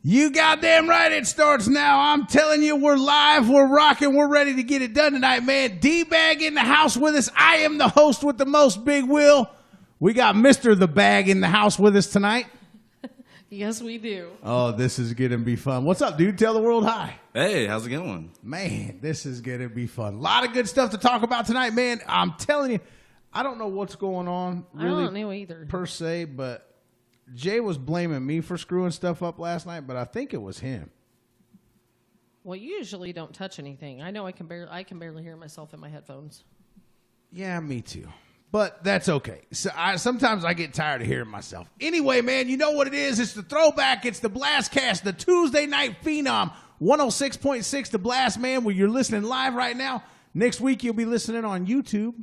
You goddamn right it starts now. I'm telling you, we're live, we're rocking, we're ready to get it done tonight, man. D-Bag in the house with us. I am the host with the most, Big Will. We got Mr. The Bag in the house with us tonight. Yes, we do. Oh, this is going to be fun. What's up, dude? Tell the world hi. Hey, how's it going? Man, this is going to be fun. A lot of good stuff to talk about tonight, man. I'm telling you, I don't know what's going on really, I don't know either. per se, but Jay was blaming me for screwing stuff up last night, but I think it was him. Well, you usually don't touch anything. I know I can barely hear myself in my headphones. Yeah, me too. But that's okay. So sometimes I get tired of hearing myself. Anyway, man, you know what it is. It's the throwback. It's the Blast Cast, the Tuesday Night Phenom, 106.6 The Blast, man, where you're listening live right now. Next week, you'll be listening on YouTube,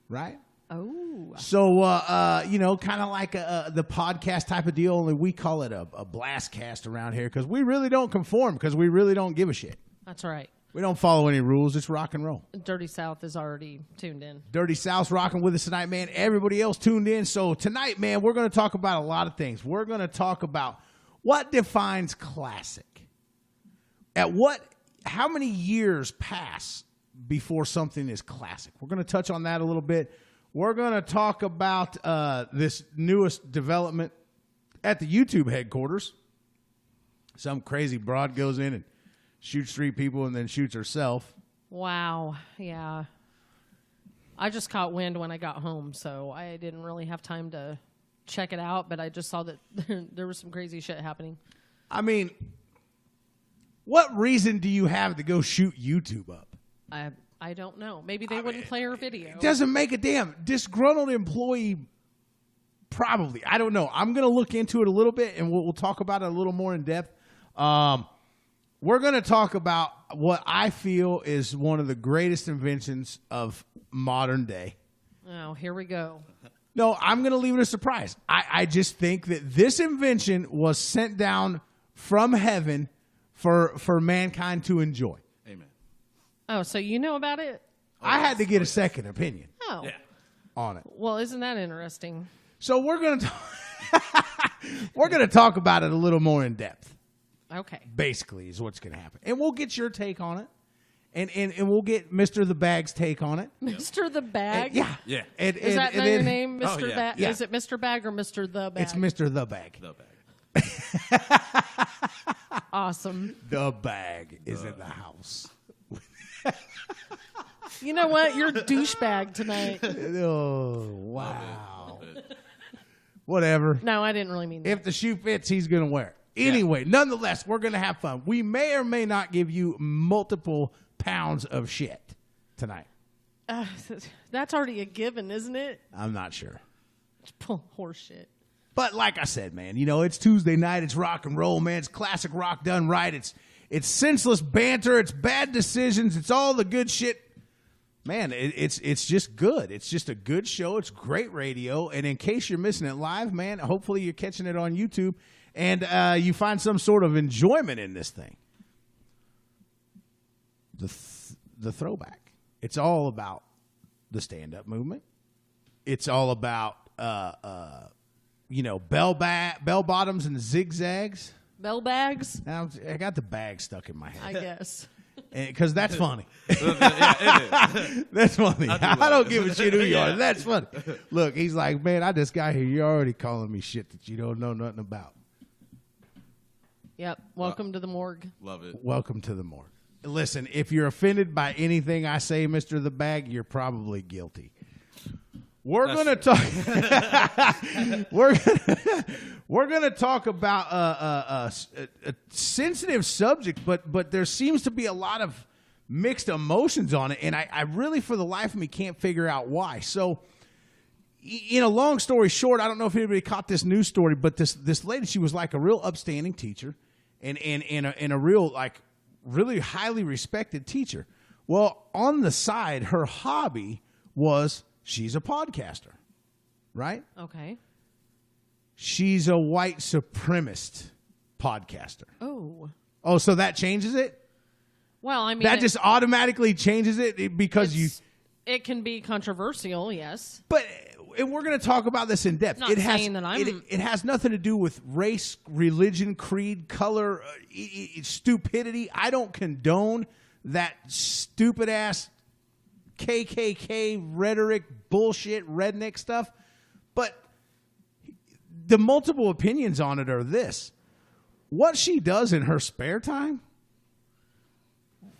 right? Oh. So, kind of like the podcast type of deal, only we call it a Blast Cast around here because we really don't conform because we really don't give a shit. That's right. We don't follow any rules. It's rock and roll. Dirty South is already tuned in. Dirty South's rocking with us tonight, man. Everybody else tuned in. So tonight, man, we're going to talk about a lot of things. We're going to talk about what defines classic. How many years pass before something is classic? We're going to touch on that a little bit. We're going to talk about this newest development at the YouTube headquarters. Some crazy broad goes in and shoots 3 people and then shoots herself. Wow. Yeah. I just caught wind when I got home, so I didn't really have time to check it out, but I just saw that there was some crazy shit happening. I mean, what reason do you have to go shoot YouTube up? I don't know. Maybe they wouldn't play her video. It doesn't make a damn. Disgruntled employee, probably. I don't know. I'm going to look into it a little bit, and we'll talk about it a little more in depth. We're going to talk about what I feel is one of the greatest inventions of modern day. Oh, here we go. No, I'm going to leave it a surprise. I just think that this invention was sent down from heaven for mankind to enjoy. Amen. Oh, so you know about it? I had to get a second opinion on it. Well, isn't that interesting? So we're going to talk about it a little more in depth. Okay. Basically is what's going to happen. And we'll get your take on it. And we'll get Mr. The Bag's take on it. Mr. The Bag? Yeah. Is that your name, Mr. Oh, yeah. Bag? Yeah. Is it Mr. Bag or Mr. The Bag? It's Mr. The Bag. The bag. Awesome. The Bag is in the house. You know what? You're a douchebag tonight. Oh, wow. Whatever. No, I didn't really mean that. If the shoe fits, he's going to wear it. Anyway, nonetheless, we're going to have fun. We may or may not give you multiple pounds of shit tonight. That's already a given, isn't it? I'm not sure. Horse shit. But like I said, man, it's Tuesday night. It's rock and roll, man. It's classic rock done right. It's senseless banter. It's bad decisions. It's all the good shit. Man, it's just good. It's just a good show. It's great radio. And in case you're missing it live, man, hopefully you're catching it on YouTube. And you find some sort of enjoyment in this thing. The throwback. It's all about the stand-up movement. It's all about, bell bottoms and zigzags. Bell bags? Now, I got the bag stuck in my head. I guess. Because that's funny. Yeah, it is. That's funny. I don't give a shit who you are. That's funny. Look, he's like, man, I just got here. You're already calling me shit that you don't know nothing about. Yep. Welcome to the morgue. Love it. Welcome to the morgue. Listen, if you're offended by anything I say, Mr. The Bag, you're probably guilty. We're going to talk. We're going to talk about a sensitive subject, but there seems to be a lot of mixed emotions on it, and I really, for the life of me, can't figure out why. So, long story short, I don't know if anybody caught this news story, but this lady, she was like a real upstanding teacher, and a real really highly respected teacher. Well, on the side, her hobby was she's a podcaster, right? Okay. She's a white supremacist podcaster. Oh, so that changes it? Well, I mean, that just automatically changes it because it can be controversial, yes. But we're going to talk about this in depth. Not saying that I'm- it has nothing to do with race, religion, creed, color, stupidity. I don't condone that stupid ass KKK rhetoric, bullshit, redneck stuff. But the multiple opinions on it are this: what she does in her spare time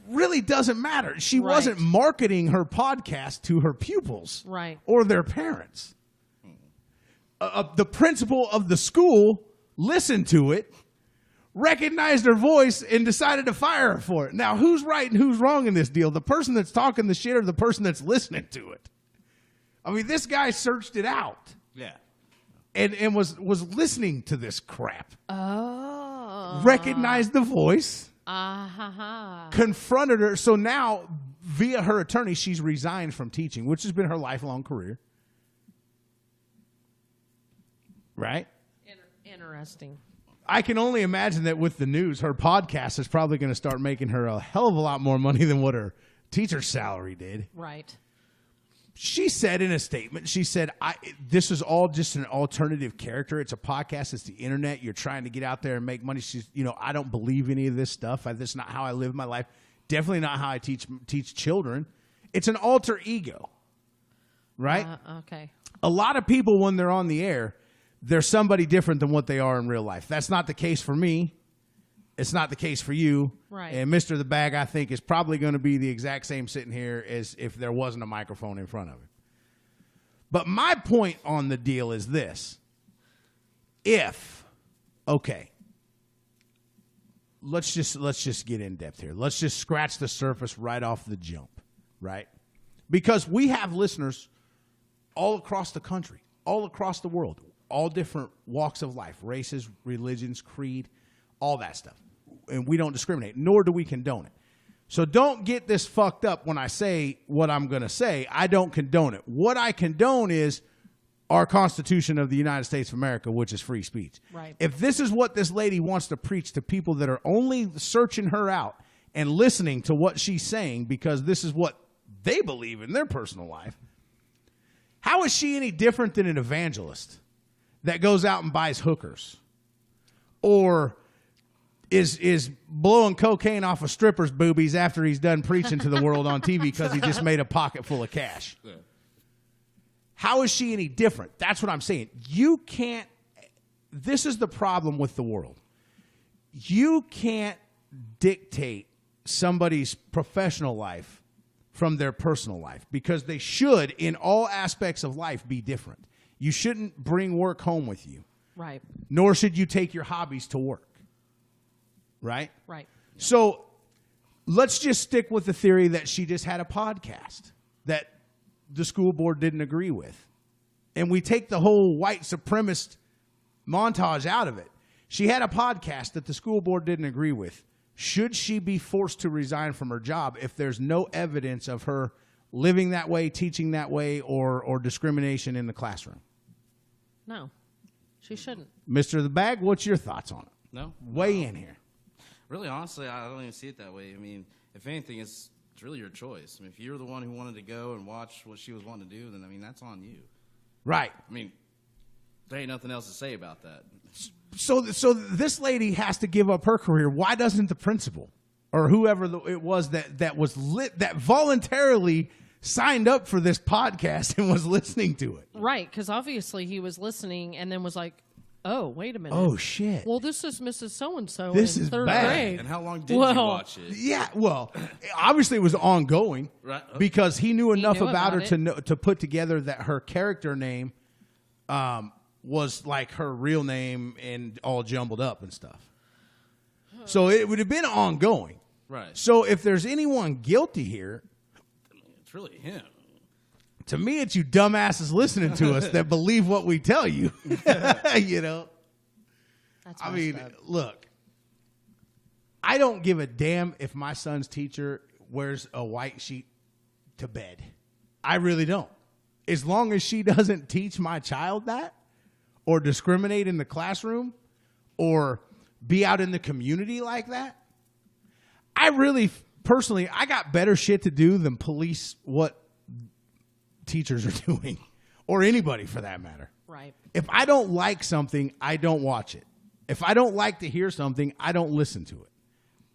really doesn't matter. She Right. wasn't marketing her podcast to her pupils, Right. or their parents. The principal of the school listened to it, recognized her voice, and decided to fire her for it. Now, who's right and who's wrong in this deal? The person that's talking the shit or the person that's listening to it? I mean, this guy searched it out Yeah. and was listening to this crap. Oh. Recognized the voice. Ah. Confronted her. So now, via her attorney, she's resigned from teaching, which has been her lifelong career. Right? Interesting. I can only imagine that with the news, her podcast is probably going to start making her a hell of a lot more money than what her teacher's salary did. Right. She said in a statement, she said, this is all just an alternative character. It's a podcast. It's the internet. You're trying to get out there and make money. She's, I don't believe any of this stuff. This is not how I live my life. Definitely not how I teach children. It's an alter ego, right? Okay. A lot of people, when they're on the air, they're somebody different than what they are in real life. That's not the case for me. It's not the case for you. Right. And Mr. The Bag, I think, is probably going to be the exact same sitting here as if there wasn't a microphone in front of him. But my point on the deal is this. Let's just get in depth here. Let's just scratch the surface right off the jump, right? Because we have listeners all across the country, all across the world, all different walks of life, races, religions, creed, all that stuff. And we don't discriminate, nor do we condone it. So don't get this fucked up when I say what I'm going to say. I don't condone it. What I condone is our Constitution of the United States of America, which is free speech. Right. If this is what this lady wants to preach to people that are only searching her out and listening to what she's saying because this is what they believe in their personal life, how is she any different than an evangelist that goes out and buys hookers or is blowing cocaine off of strippers' boobies after he's done preaching to the world on TV because he just made a pocket full of cash? Yeah. How is she any different? That's what I'm saying. You can't. This is the problem with the world. You can't dictate somebody's professional life from their personal life because they should, in all aspects of life, be different. You shouldn't bring work home with you. Right. Nor should you take your hobbies to work. Right? Right. So let's just stick with the theory that she just had a podcast that the school board didn't agree with. And we take the whole white supremacist montage out of it. She had a podcast that the school board didn't agree with. Should she be forced to resign from her job if there's no evidence of her living that way, teaching that way, or discrimination in the classroom? No, she shouldn't. Mr. The Bag, what's your thoughts on it? No. Weigh in here. Really, honestly, I don't even see it that way. I mean, if anything, it's really your choice. I mean, if you're the one who wanted to go and watch what she was wanting to do, then, I mean, that's on you. Right. I mean, there ain't nothing else to say about that. So this lady has to give up her career. Why doesn't the principal or whoever it was that voluntarily signed up for this podcast and was listening to it? Right, because obviously he was listening and then was like, oh, wait a minute. Oh, shit. Well, this is Mrs. So-and-so This in is third bad. grade. And how long did you Well, watch it? Yeah, well, obviously it was ongoing, Right. because he knew enough knew about her about to put together that her character name was like her real name and all jumbled up and stuff. So it would have been ongoing. Right. So if there's anyone guilty here, It's really him. to me, it's you dumbasses listening to us that believe what we tell you. You know? That's I messed mean, up. look, I don't give a damn if my son's teacher wears a white sheet to bed. I really don't. As long as she doesn't teach my child that or discriminate in the classroom or be out in the community like that, I really, personally, I got better shit to do than police what teachers are doing or anybody for that matter. Right. If I don't like something, I don't watch it. If I don't like to hear something, I don't listen to it.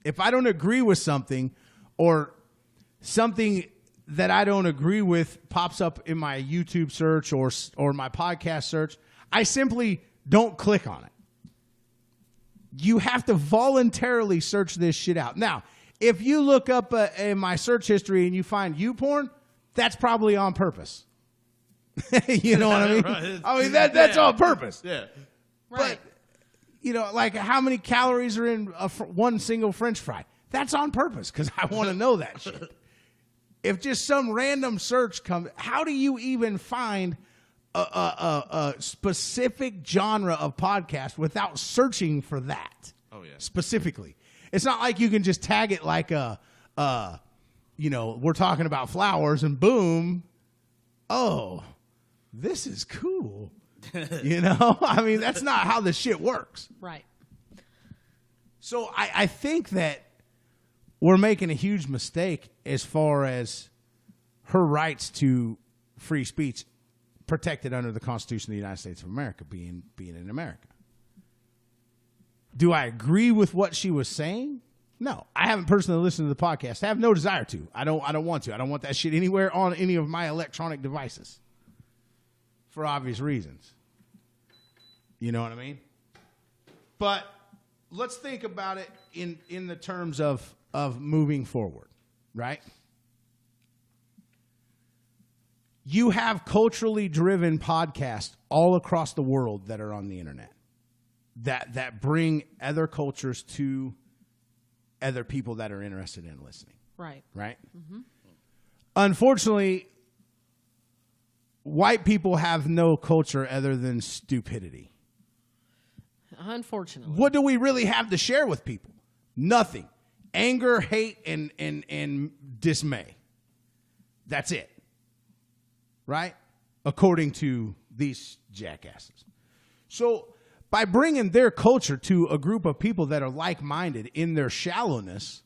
If I don't agree with something, or something that I don't agree with pops up in my YouTube search or my podcast search, I simply don't click on it. You have to voluntarily search this shit out. Now, if you look up in my search history and you find YouPorn, that's probably on purpose. You know what I mean? Right. I mean, that's on purpose. Yeah. Right. But, you know, like how many calories are in one single French fry? That's on purpose because I want to know that shit. If just some random search comes, how do you even find a specific genre of podcast without searching for that? Oh, yeah. Specifically. It's not like you can just tag it like we're talking about flowers and boom, oh, this is cool. You know? I mean, that's not how the shit works. Right. So I think that we're making a huge mistake as far as her rights to free speech protected under the Constitution of the United States of America, being in America. Do I agree with what she was saying? No. I haven't personally listened to the podcast. I have no desire to. I don't want to. I don't want that shit anywhere on any of my electronic devices. For obvious reasons. You know what I mean? But let's think about it in the terms of moving forward, right? You have culturally driven podcasts all across the world that are on the internet that bring other cultures to other people that are interested in listening. Right. Right? Mm-hmm. Unfortunately, white people have no culture other than stupidity. Unfortunately. What do we really have to share with people? Nothing. Anger, hate, and dismay. That's it. Right? According to these jackasses. So by bringing their culture to a group of people that are like-minded in their shallowness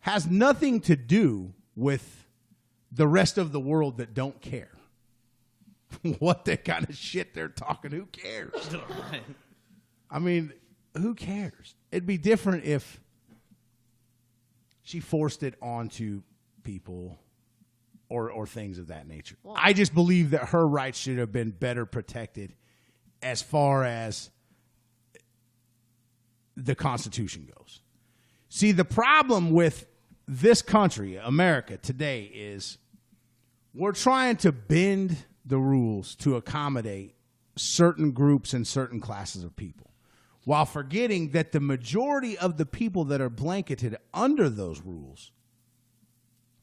has nothing to do with the rest of the world that don't care. What the kind of shit they're talking, who cares? I mean, who cares? It'd be different if she forced it onto people or things of that nature. Well, I just believe that her rights should have been better protected as far as the Constitution goes. See, the problem with this country, America, today is we're trying to bend the rules to accommodate certain groups and certain classes of people, while forgetting that the majority of the people that are blanketed under those rules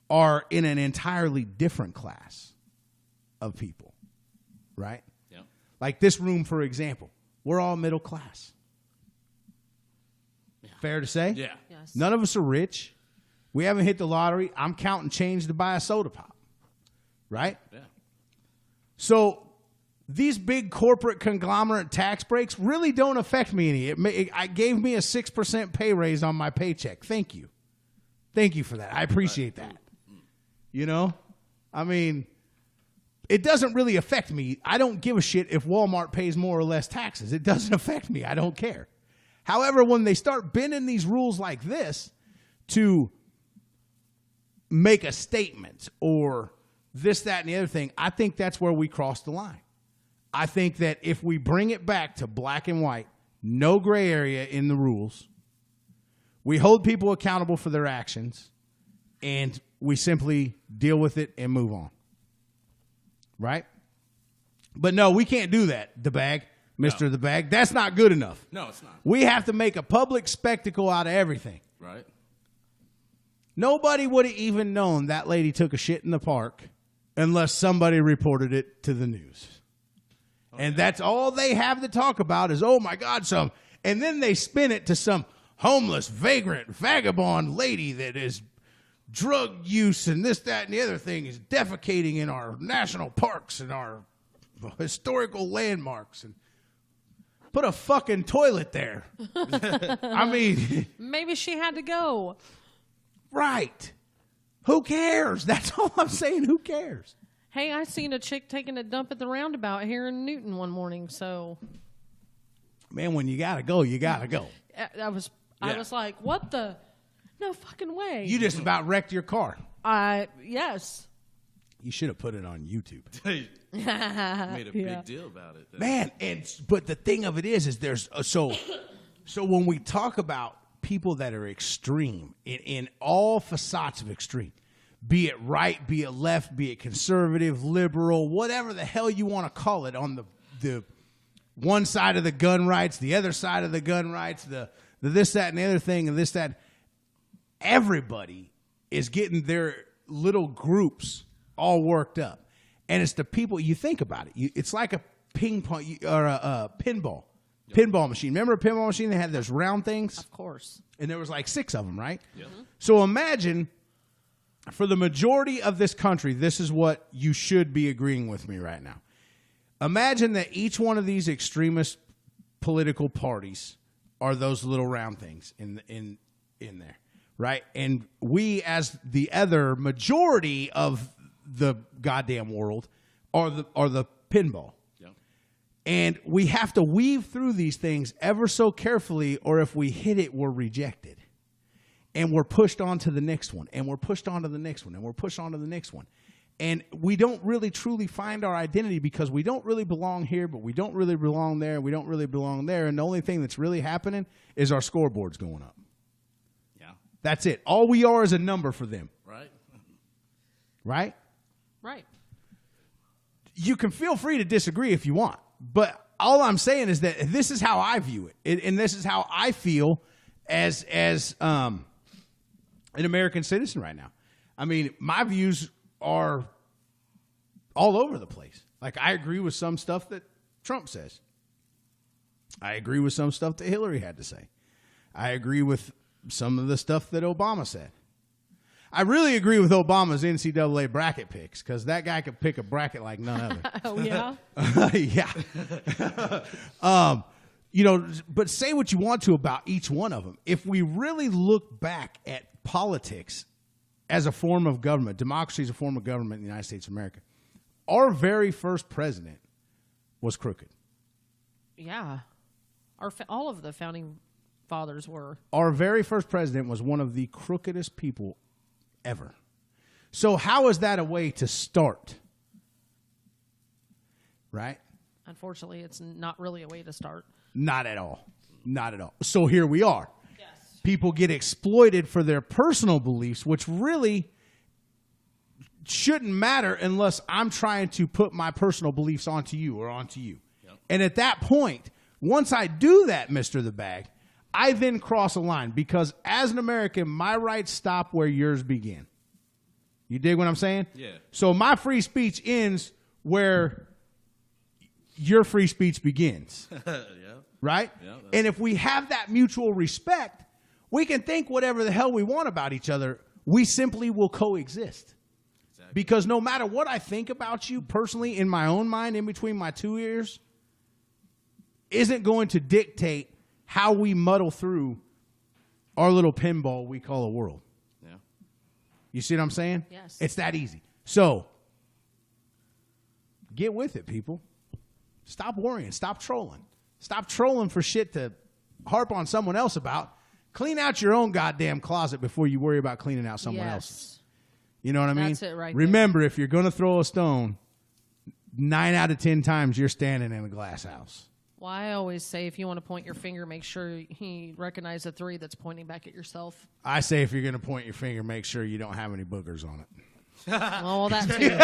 are in an entirely different class of people, right? Yeah. Like this room, for example, we're all middle class. Yeah. Fair to say? Yeah. Yes. None of us are rich. We haven't hit the lottery. I'm counting change to buy a soda pop, right? Yeah. So these big corporate conglomerate tax breaks really don't affect me any. It gave me a 6% pay raise on my paycheck. Thank you. Thank you for that. I appreciate that. You know? I mean, it doesn't really affect me. I don't give a shit if Walmart pays more or less taxes. It doesn't affect me. I don't care. However, when they start bending these rules like this to make a statement or this, that, and the other thing, I think that's where we cross the line. I think that if we bring it back to black and white, no gray area in the rules, we hold people accountable for their actions, and we simply deal with it and move on. Right? But no, we can't do that, the bag, Mr. No. The Bag. That's not good enough. No, it's not. We have to make a public spectacle out of everything. Right. Nobody would have even known that lady took a shit in the park unless somebody reported it to the news. Okay. And that's all they have to talk about is, oh, my God, some. And then they spin it to some homeless, vagrant, vagabond lady that is drug use and this, that, and the other thing is defecating in our national parks and our historical landmarks. And put a fucking toilet there. I mean. Maybe she had to go. Right. Who cares? That's all I'm saying. Who cares? Hey, I seen a chick taking a dump at the roundabout here in Newton one morning. So, man, when you gotta go, you gotta go. I was like, what the? No fucking way. You just about wrecked your car. Yes. You should have put it on YouTube. Made a big deal about it. Man, but the thing of it is there's so when we talk about people that are extreme in all facets of extreme, be it right, be it left, be it conservative, liberal, whatever the hell you want to call it, on the one side of the gun rights, the other side of the gun rights, the this, that, and the other thing, and this, that, everybody is getting their little groups all worked up. And it's the people, you think about it, it's like a ping pong or a pinball. Pinball machine. Remember a pinball machine? They had those round things? Of course. And there was like 6 of them, right? Yeah. So imagine, for the majority of this country, this is what you should be agreeing with me right now. Imagine that each one of these extremist political parties are those little round things in there, right? And we, as the other majority of the goddamn world, are the pinball. And we have to weave through these things ever so carefully, or if we hit it, we're rejected. And we're pushed on to the next one, and we're pushed on to the next one, and we're pushed on to the next one. And we don't really truly find our identity because we don't really belong here, but we don't really belong there, we don't really belong there. And the only thing that's really happening is our scoreboard's going up. Yeah. That's it. All we are is a number for them. Right. Right? Right. You can feel free to disagree if you want. But all I'm saying is that this is how I view it, and this is how I feel as an American citizen right now. I mean, my views are all over the place. Like, I agree with some stuff that Trump says. I agree with some stuff that Hillary had to say. I agree with some of the stuff that Obama said. I really agree with Obama's NCAA bracket picks, because that guy could pick a bracket like none other. Oh, yeah? Yeah. But say what you want to about each one of them. If we really look back at politics as a form of government, democracy is a form of government in the United States of America, our very first president was crooked. Yeah. All of the founding fathers were. Our very first president was one of the crookedest people ever. So how is that a way to start? Right? Unfortunately, it's not really a way to start. Not at all. Not at all. So here we are. Yes. People get exploited for their personal beliefs, which really shouldn't matter unless I'm trying to put my personal beliefs onto you or onto you. Yep. And at that point, once I do that, Mr. The Bag, I then cross a line, because as an American, my rights stop where yours begin. You dig what I'm saying? Yeah. So my free speech ends where your free speech begins. Yeah. Right? Yeah, and if we have that mutual respect, we can think whatever the hell we want about each other. We simply will coexist. Exactly. Because no matter what I think about you personally in my own mind, in between my 2 ears, isn't going to dictate how we muddle through our little pinball we call a world. Yeah. You see what I'm saying? Yes. It's that easy. So, get with it, people. Stop worrying. Stop trolling. Stop trolling for shit to harp on someone else about. Clean out your own goddamn closet before you worry about cleaning out someone else's. You know what I mean? That's it right Remember, if you're going to throw a stone, 9 out of 10 times you're standing in a glass house. Well, I always say if you want to point your finger, make sure he recognizes the 3 that's pointing back at yourself. I say if you're going to point your finger, make sure you don't have any boogers on it. Well, that too.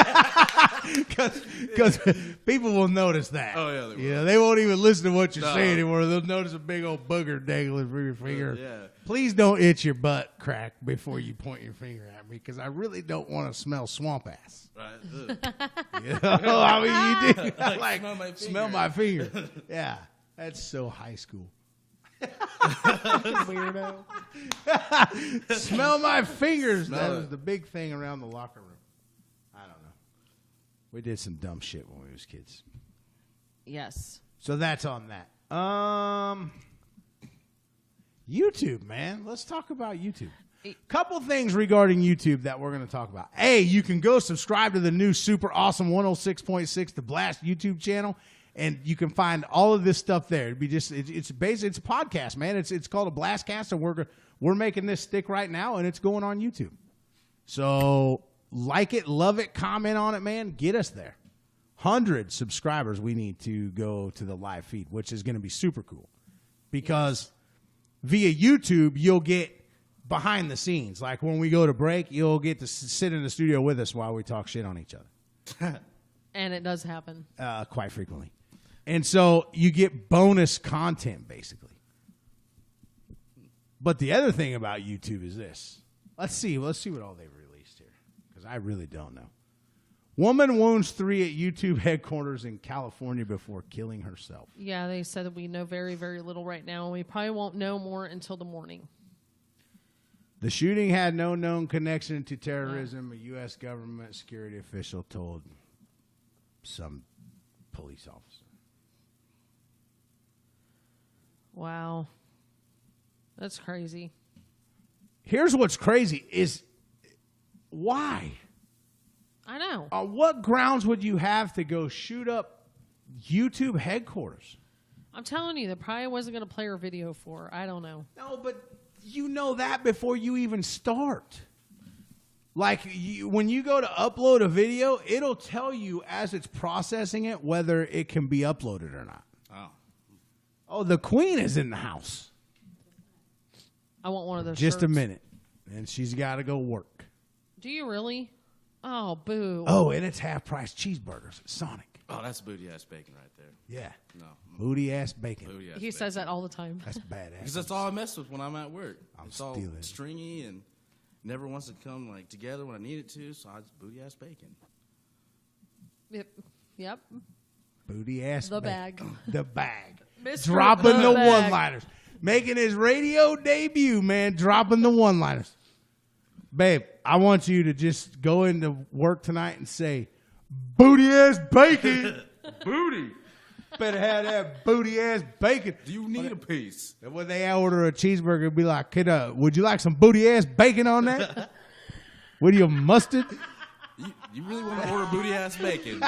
Because people will notice that. Oh, yeah, they will. You know, they won't even listen to what you say anymore. They'll notice a big old booger dangling from your finger. Yeah. Please don't itch your butt crack before you point your finger at me, because I really don't want to smell swamp ass. Right. You know? I mean, you do. Like, smell my finger. Yeah. That's so high school. Weirdo. Smell my fingers. Smell That it. was the big thing around the locker room. I don't know. We did some dumb shit when we was kids. Yes. So that's on that. YouTube, man. Let's talk about YouTube. Couple things regarding YouTube that we're going to talk about. A, you can go subscribe to the new super awesome 106.6 The Blast YouTube channel, and you can find all of this stuff there. It'd be just it's basically it's a podcast, man. It's called a Blast Cast, and we're making this stick right now, and it's going on YouTube. So like it, love it, comment on it, man. Get us there. 100 subscribers we need to go to the live feed, which is going to be super cool because via YouTube you'll get behind the scenes. Like when we go to break, you'll get to sit in the studio with us while we talk shit on each other. And it does happen. Quite frequently. And so you get bonus content, basically. But the other thing about YouTube is this. Let's see what all they've released here, because I really don't know. Woman wounds 3 at YouTube headquarters in California before killing herself. Yeah, they said that we know very, very little right now, and we probably won't know more until the morning. The shooting had no known connection to terrorism, a U.S. government security official told some police officer. Wow. That's crazy. Here's what's crazy is why? I know. On what grounds would you have to go shoot up YouTube headquarters? I'm telling you, that probably wasn't going to play her video for her. I don't know. No, but you know that before you even start. Like when you go to upload a video, it'll tell you as it's processing it whether it can be uploaded or not. Oh, the queen is in the house. I want one of those Just shirts. a minute. And she's got to go work. Do you really? Oh, boo. Oh, and it's half-price cheeseburgers at Sonic. Oh, that's booty-ass bacon right there. Yeah. No. Booty-ass bacon. Booty-ass He bacon. says that all the time. That's badass. Because that's all I mess with when I'm at work. It's all stealing. stringy and never wants to come like together when I need it to, so I just booty-ass bacon. Yep. Booty-ass The bacon. bag. The bag. Mr. Dropping the bag. one-liners. Making his radio debut, man. Dropping the one-liners. Babe, I want you to just go into work tonight and say, booty-ass bacon. Booty. Better have that booty-ass bacon. Do you need a piece? And when they order a cheeseburger, it'd be like, would you like some booty-ass bacon on that? With your mustard? You really want to order booty-ass bacon?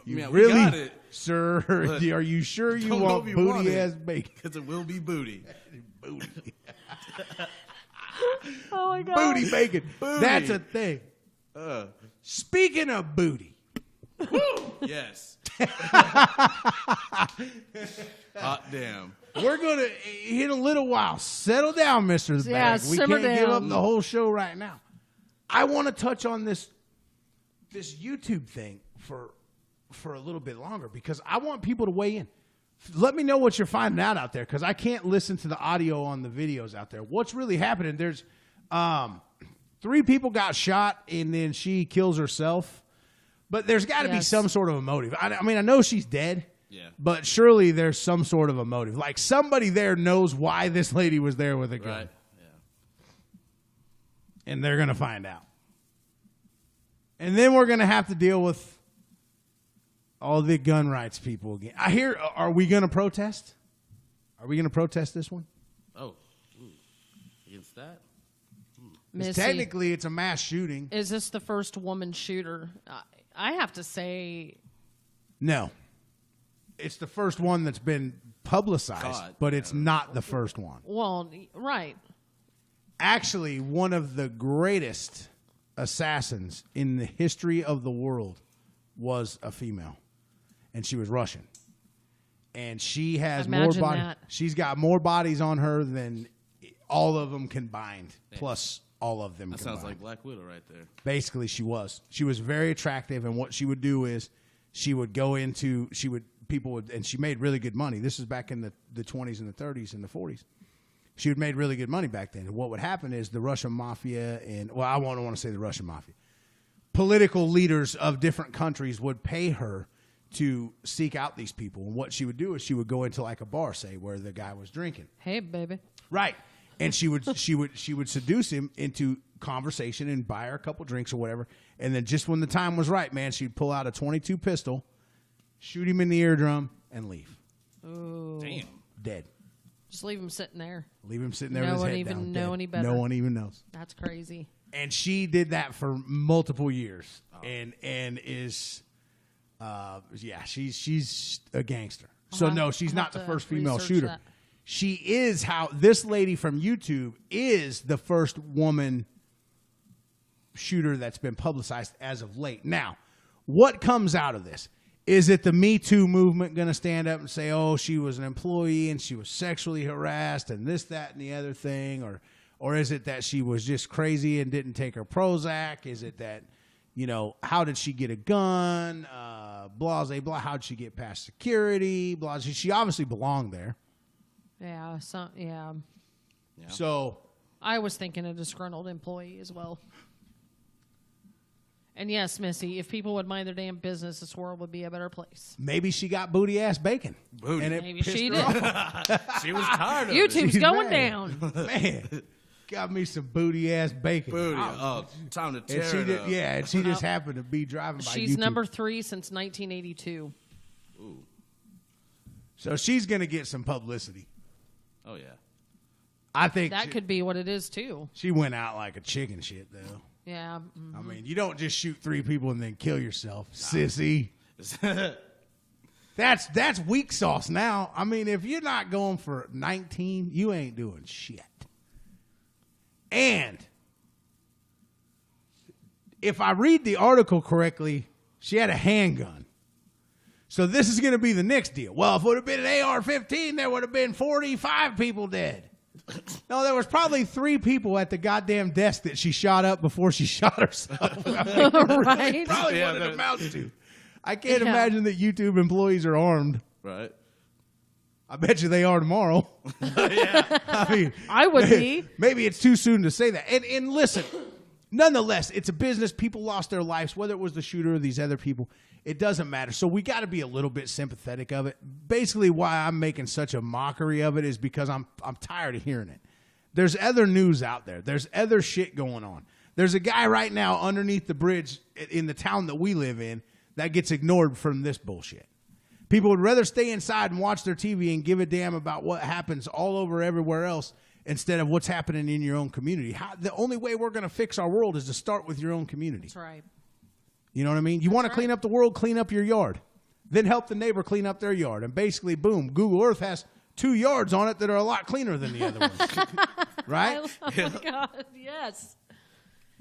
You Man, really, we got it. sir, But are you sure you don't know want if you want booty-ass it. bacon? Because it will be booty. Booty. Oh, my God. Booty bacon. Booty. That's a thing. Speaking of booty. Yes. Hot damn. We're going to, in a little while, settle down, Mr. The Yeah, Bag. We simmer can't give down. up the whole show right now. I want to touch on this YouTube thing for a little bit longer because I want people to weigh in. Let me know what you're finding out there because I can't listen to the audio on the videos out there. What's really happening? There's 3 people got shot and then she kills herself. But there's got to be some sort of a motive. I mean, I know she's dead. Yeah. But surely there's some sort of a motive. Like somebody there knows why this lady was there with a gun. Right. Yeah. And they're going to find out. And then we're going to have to deal with all the gun rights people again. I hear, are we going to protest? Are we going to protest this one? Oh. Ooh. Against that? 'Cause Missy, technically, it's a mass shooting. is this the first woman shooter? I have to say, No. It's the first one that's been publicized, Caught. but it's not the first one. well, right. Actually, one of the greatest assassins in the history of the world was a female, and she was Russian. And she has more Imagine bodies. that. She's got more bodies on her than all of them combined, plus all of them That combined. sounds like Black Widow right there. Basically, she was very attractive, and what she would do is she would go into and she made really good money. This is back in the 20s and the 30s and the 40s. She had made really good money back then. And what would happen is the Russian mafia I don't want to say the Russian mafia. Political leaders of different countries would pay her to seek out these people. And what she would do is she would go into like a bar, say, where the guy was drinking. Hey, baby. Right. And she would seduce him into conversation and buy her a couple drinks or whatever. And then just when the time was right, man, she'd pull out a .22 pistol, shoot him in the eardrum, and leave. Ooh. Damn. Dead. Just leave him sitting there. Leave him sitting there No with his one head even down. know dead. any better. No one even knows. That's crazy. And she did that for multiple years, and is, she's a gangster. So no, she's I'll not have the to first female research shooter. that. She is this lady from YouTube is the first woman shooter that's been publicized as of late. Now, what comes out of this? Is it the Me Too movement going to stand up and say, oh, she was an employee and she was sexually harassed and this, that, and the other thing? Or is it that she was just crazy and didn't take her Prozac? Is it that, how did she get a gun? Blah, blah, blah. How did she get past security? Blah. She obviously belonged there. Yeah. Yeah. So I was thinking a disgruntled employee as well. And yes, Missy, if people would mind their damn business, this world would be a better place. maybe she got booty ass bacon. Booty. And it Maybe pissed she her did. off. She was tired of it. YouTube's She's going mad. down. Man, got me some booty ass bacon. Booty. Oh, time to tear And she it did, up. yeah, and she just happened to be driving by She's YouTube. number 3 since 1982. Ooh. So she's going to get some publicity. Oh, yeah. I think That could be what it is, too. she went out like a chicken shit, though. Yeah. I mean, you don't just shoot 3 people and then kill yourself, sissy. That's weak sauce now. I mean, if you're not going for 19, you ain't doing shit. And if I read the article correctly, she had a handgun. So this is going to be the next deal. Well, if it would have been an AR-15, there would have been 45 people dead. No, there was probably 3 people at the goddamn desk that she shot up before she shot herself. I mean, Right? probably Yeah, what it that- amounts to. I can't Yeah. imagine that YouTube employees are armed. Right. I bet you they are tomorrow. I mean, I would be. maybe it's too soon to say that. And listen, nonetheless, it's a business. People lost their lives, whether it was the shooter or these other people. It doesn't matter. So we got to be a little bit sympathetic of it. Basically, why I'm making such a mockery of it is because I'm tired of hearing it. There's other news out there. There's other shit going on. There's a guy right now underneath the bridge in the town that we live in that gets ignored from this bullshit. People would rather stay inside and watch their TV and give a damn about what happens all over everywhere else instead of what's happening in your own community. The only way we're going to fix our world is to start with your own community. That's right. You know what I mean? You want to right. clean up the world, clean up your yard. Then help the neighbor clean up their yard. And basically, boom, Google Earth has 2 yards on it that are a lot cleaner than the other ones. Right? Oh, my God. Yes.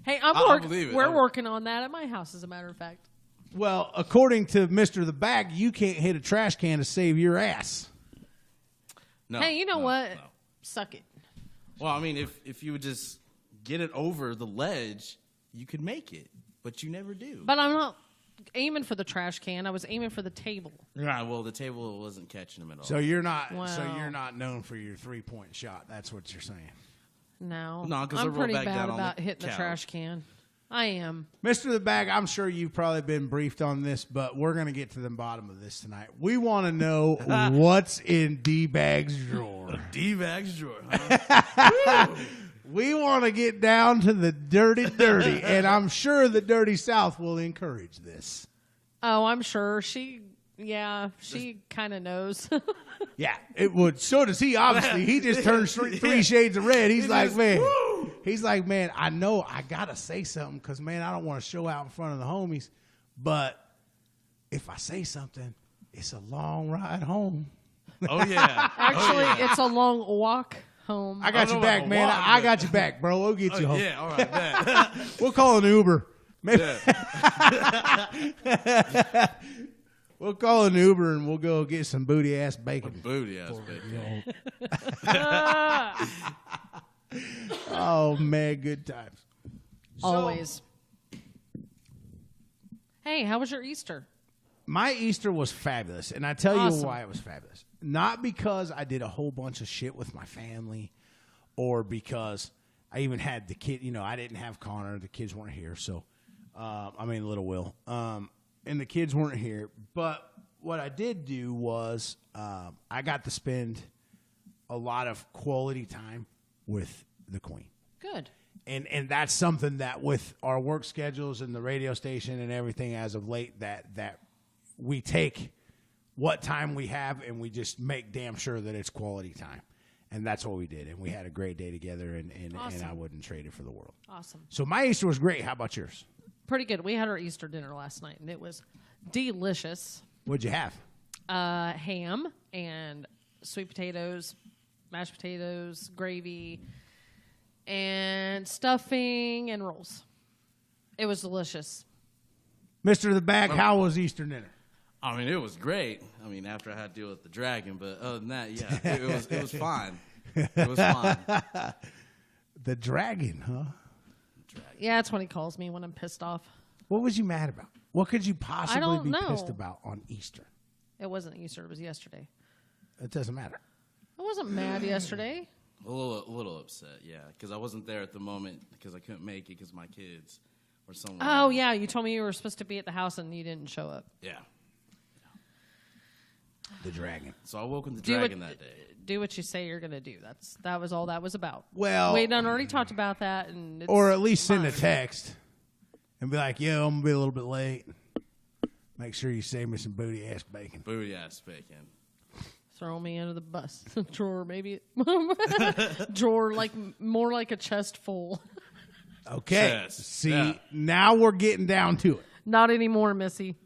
Hey, I believe it. we're working on that at my house, as a matter of fact. Well, according to Mr. the Bag, you can't hit a trash can to save your ass. No. Hey, you know no, what? no. Suck it. Well, I mean, if you would just get it over the ledge, you could make it, but you never do. But I'm not aiming for the trash can. I was aiming for the table. Right. Well, the table wasn't catching them at all. So you're not Wow. known for your 3-point shot. That's what you're saying. No. No, 'cause I I'm rolled pretty back bad down on about the hitting the couch. trash can. I am. Mr. the Bag, I'm sure you've probably been briefed on this, but we're going to get to the bottom of this tonight. We want to know what's in D-Bag's drawer. D-Bag's drawer, huh? We want to get down to the dirty, and I'm sure the Dirty South will encourage this. Oh, I'm sure. She kind of knows. Yeah, it would. So does he, obviously. He just turned 3 shades of red. He's like, man, I know I got to say something because, man, I don't want to show out in front of the homies. But if I say something, it's a long ride home. Oh, yeah. Actually, it's a long walk home. I got don't your know back, about man. walk, I but- got your back, bro. We'll get you home. Yeah, all right, bet. We'll call an Uber. Maybe Yeah. we'll call an Uber and we'll go get some booty ass bacon. Booty ass bacon. Oh man, good times. Always. Hey, how was your Easter? My Easter was fabulous, and I tell you Awesome. why it was fabulous. Not because I did a whole bunch of shit with my family, or because I even had the kid. You know, I didn't have Connor; the kids weren't here. So, little Will, and the kids weren't here. But what I did do was I got to spend a lot of quality time with the Queen. Good. And that's something that with our work schedules and the radio station and everything as of late that we take what time we have and we just make damn sure that it's quality time. And that's what we did. And we had a great day together, and Awesome. I wouldn't trade it for the world. Awesome. So my Easter was great. How about yours? Pretty good. We had our Easter dinner last night, and it was delicious. What'd you have? Ham and sweet potatoes, mashed potatoes, gravy, and stuffing and rolls. It was delicious. Mr. The Back, how was Easter dinner? I mean, it was great. I mean, after I had to deal with the dragon, but other than that, yeah, it was fine. It was fine. The dragon, huh? Yeah, that's what he calls me when I'm pissed off. What was you mad about? What could you possibly don't be know. pissed about on Easter? It wasn't Easter. It was yesterday. It doesn't matter. I wasn't mad yesterday. A little upset, yeah, because I wasn't there at the moment because I couldn't make it because my kids were somewhere. Oh, else. yeah. You told me you were supposed to be at the house and you didn't show up. Yeah. The dragon. So I welcomed the dragon that day. Do what you say you're going to do. That was all that was about. Well, we done already talked about that. And it's or at least send a fine. text and be like, yo, I'm going to be a little bit late. Make sure you save me some booty-ass bacon. Booty ass bacon. Throw me under the bus. Drawer, maybe. Drawer, more like a chest full. Okay. Chest. See, Yeah. now we're getting down to it. Not anymore, Missy.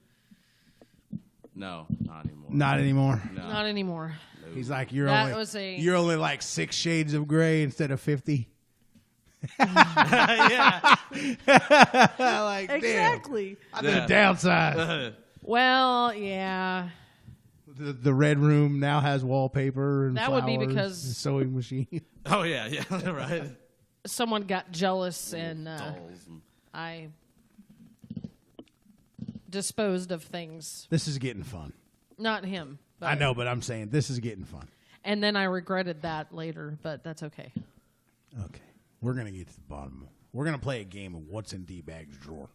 No, not anymore. Not anymore. No. Not anymmore. He's like, That was you're only like 6 shades of gray instead of 50. Yeah. Like, Exactly. damn. I did downsize. Well, yeah. The red room now has wallpaper and That would be flowers, because- and sewing machine. Oh yeah, right. Someone got jealous and Dolls and I disposed of things. This is getting fun. Not him. But, I know, but I'm saying this is getting fun. And then I regretted that later, but that's okay. Okay. We're going to get to the bottom. We're going to play a game of what's in D-Bag's drawer.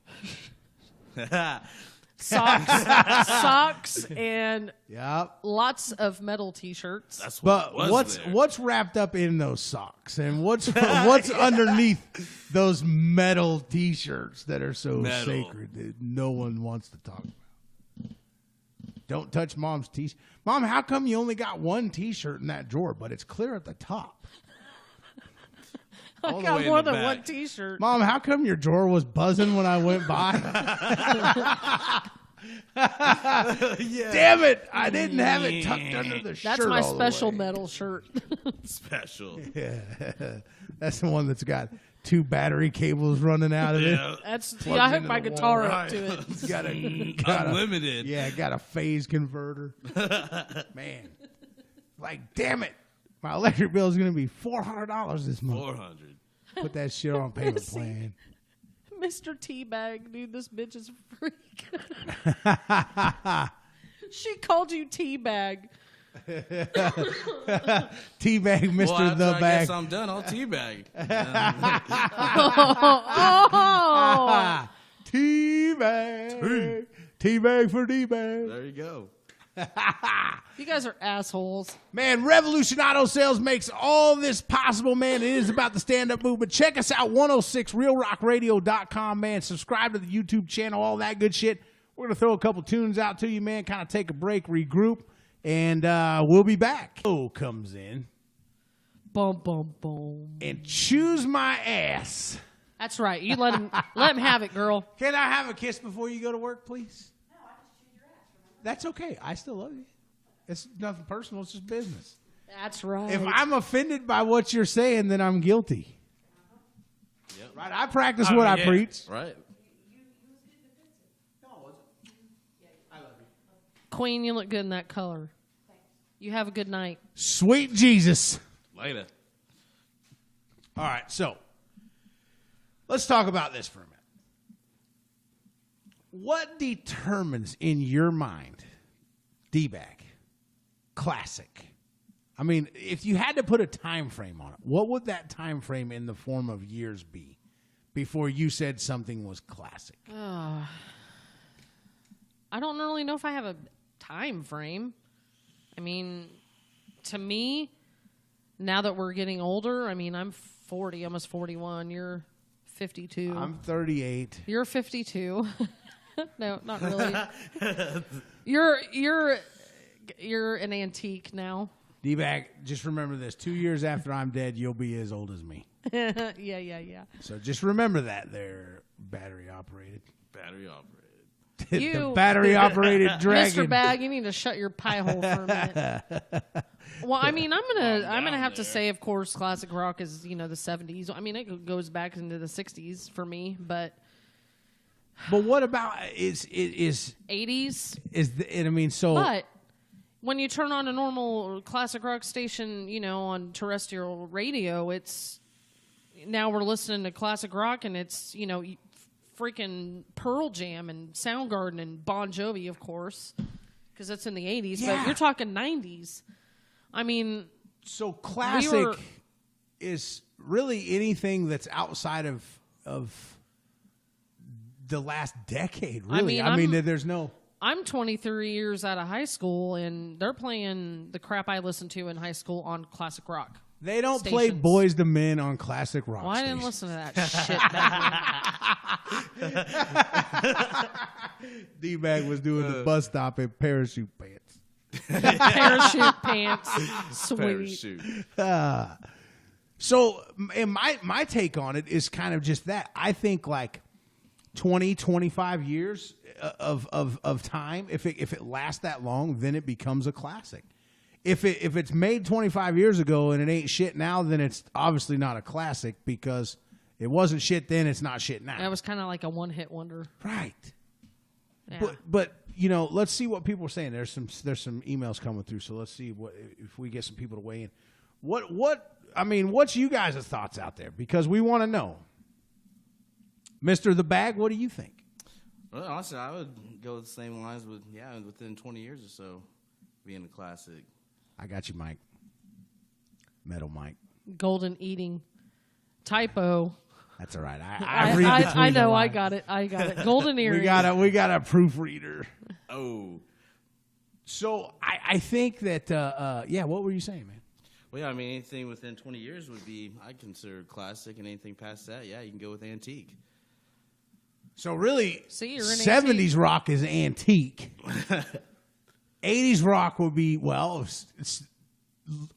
Socks and Yep. lots of metal T-shirts. that's what But was there. what's wrapped up in those socks, and what's underneath those metal T-shirts that are so Metal. sacred that no one wants to talk about? Don't touch Mom's T-shirt. Mom, how come you only got one T-shirt in that drawer, but it's clear at the top? I all the got way in more the than back. one T-shirt. Mom, how come your drawer was buzzing when I went by? Yeah. Damn it! I didn't have it tucked under the shirt. That's my all the special way. metal shirt. Special. Yeah, that's the one that's got 2 battery cables running out of it. Yeah. That's Plugs I hook into my the guitar wall. up to it. It's got a Unlimited. Yeah, got a phase converter. Man, like damn it, my electric bill is gonna be $400 this month. 400. Put that shit on payment Missy. plan. Mr. Teabag, dude, this bitch is a freak. She called you Teabag. Teabag, Mr. Well, after the I Bag. guess I'm done. I'll teabag. Oh, Teabag. Teabag for D-Bag. There you go. you guys are assholes. Man, Revolution Auto Sales makes all this possible, man. It is about the stand-up movement. Check us out, 106realrockradio.com, man. Subscribe to the YouTube channel, all that good shit. We're going to throw a couple tunes out to you, man, kind of take a break, regroup, and we'll be back. Oh, comes in Boom, boom, boom. and choose my ass. That's right. You let him have it, girl. Can I have a kiss before you go to work, please? No, I just choose your ass. That's okay. I still love you. It's nothing personal. It's just business. That's right. If I'm offended by what you're saying, then I'm guilty. Yep. Right? I practice what I Yeah. preach. Right. Queen, you look good in that color. You have a good night. Sweet Jesus. Later. All right, so let's talk about this for a minute. What determines in your mind D-Bag classic? I mean, if you had to put a time frame on it, what would that time frame in the form of years be before you said something was classic? I don't really know if I have a time frame. I mean, to me, now that we're getting older, I mean, I'm 40, almost 41. You're 52. I'm 38. You're 52. No, not really. You're an antique now. D-Bag, just remember this. 2 years after I'm dead, you'll be as old as me. Yeah. So just remember that there, battery operated. Battery operated. The battery operated dragon. Mr. Bag, you need to shut your pie hole for a minute. Well, I mean, I'm gonna have to say, of course, classic rock is the 70s. I mean, it goes back into the 60s for me, but what about is 80s? But when you turn on a normal classic rock station, on terrestrial radio, now we're listening to classic rock, and it's freaking Pearl Jam and Soundgarden and Bon Jovi, of course, because that's in the 80s. Yeah. But you're talking 90s. I mean, so classic is really anything that's outside of the last decade. Really, I mean there's no. I'm 23 years out of high school, and they're playing the crap I listened to in high school on classic rock. They don't stations. play Boys to Men on classic rock. Well, I stations. didn't listen to that shit. D-Bag was doing the bus stop in parachute pants. Parachute pants, sweet. Parachute. So, and my take on it is kind of just that. I think like 20, 25 years of time, if it lasts that long, then it becomes a classic. If it's made 25 years ago and it ain't shit now, then it's obviously not a classic because it wasn't shit then, it's not shit now. That was kind of like a one-hit wonder. Right. Yeah. But let's see what people are saying. There's some emails coming through, so let's see if we get some people to weigh in. What's you guys' thoughts out there? Because we want to know. Mr. The Bag, what do you think? Well, honestly, I would go the same lines within 20 years or so being a classic. I got you, Mike. Metal Mike. Golden eating. Typo. That's all right. I know. I got it. Golden earring. We got a proofreader. Oh. So I think that what were you saying, man? Well, yeah, I mean, anything within 20 years would be, I consider classic, and anything past that, you can go with antique. So really, you're an 70s antique. rock is antique. 80s rock would be, it's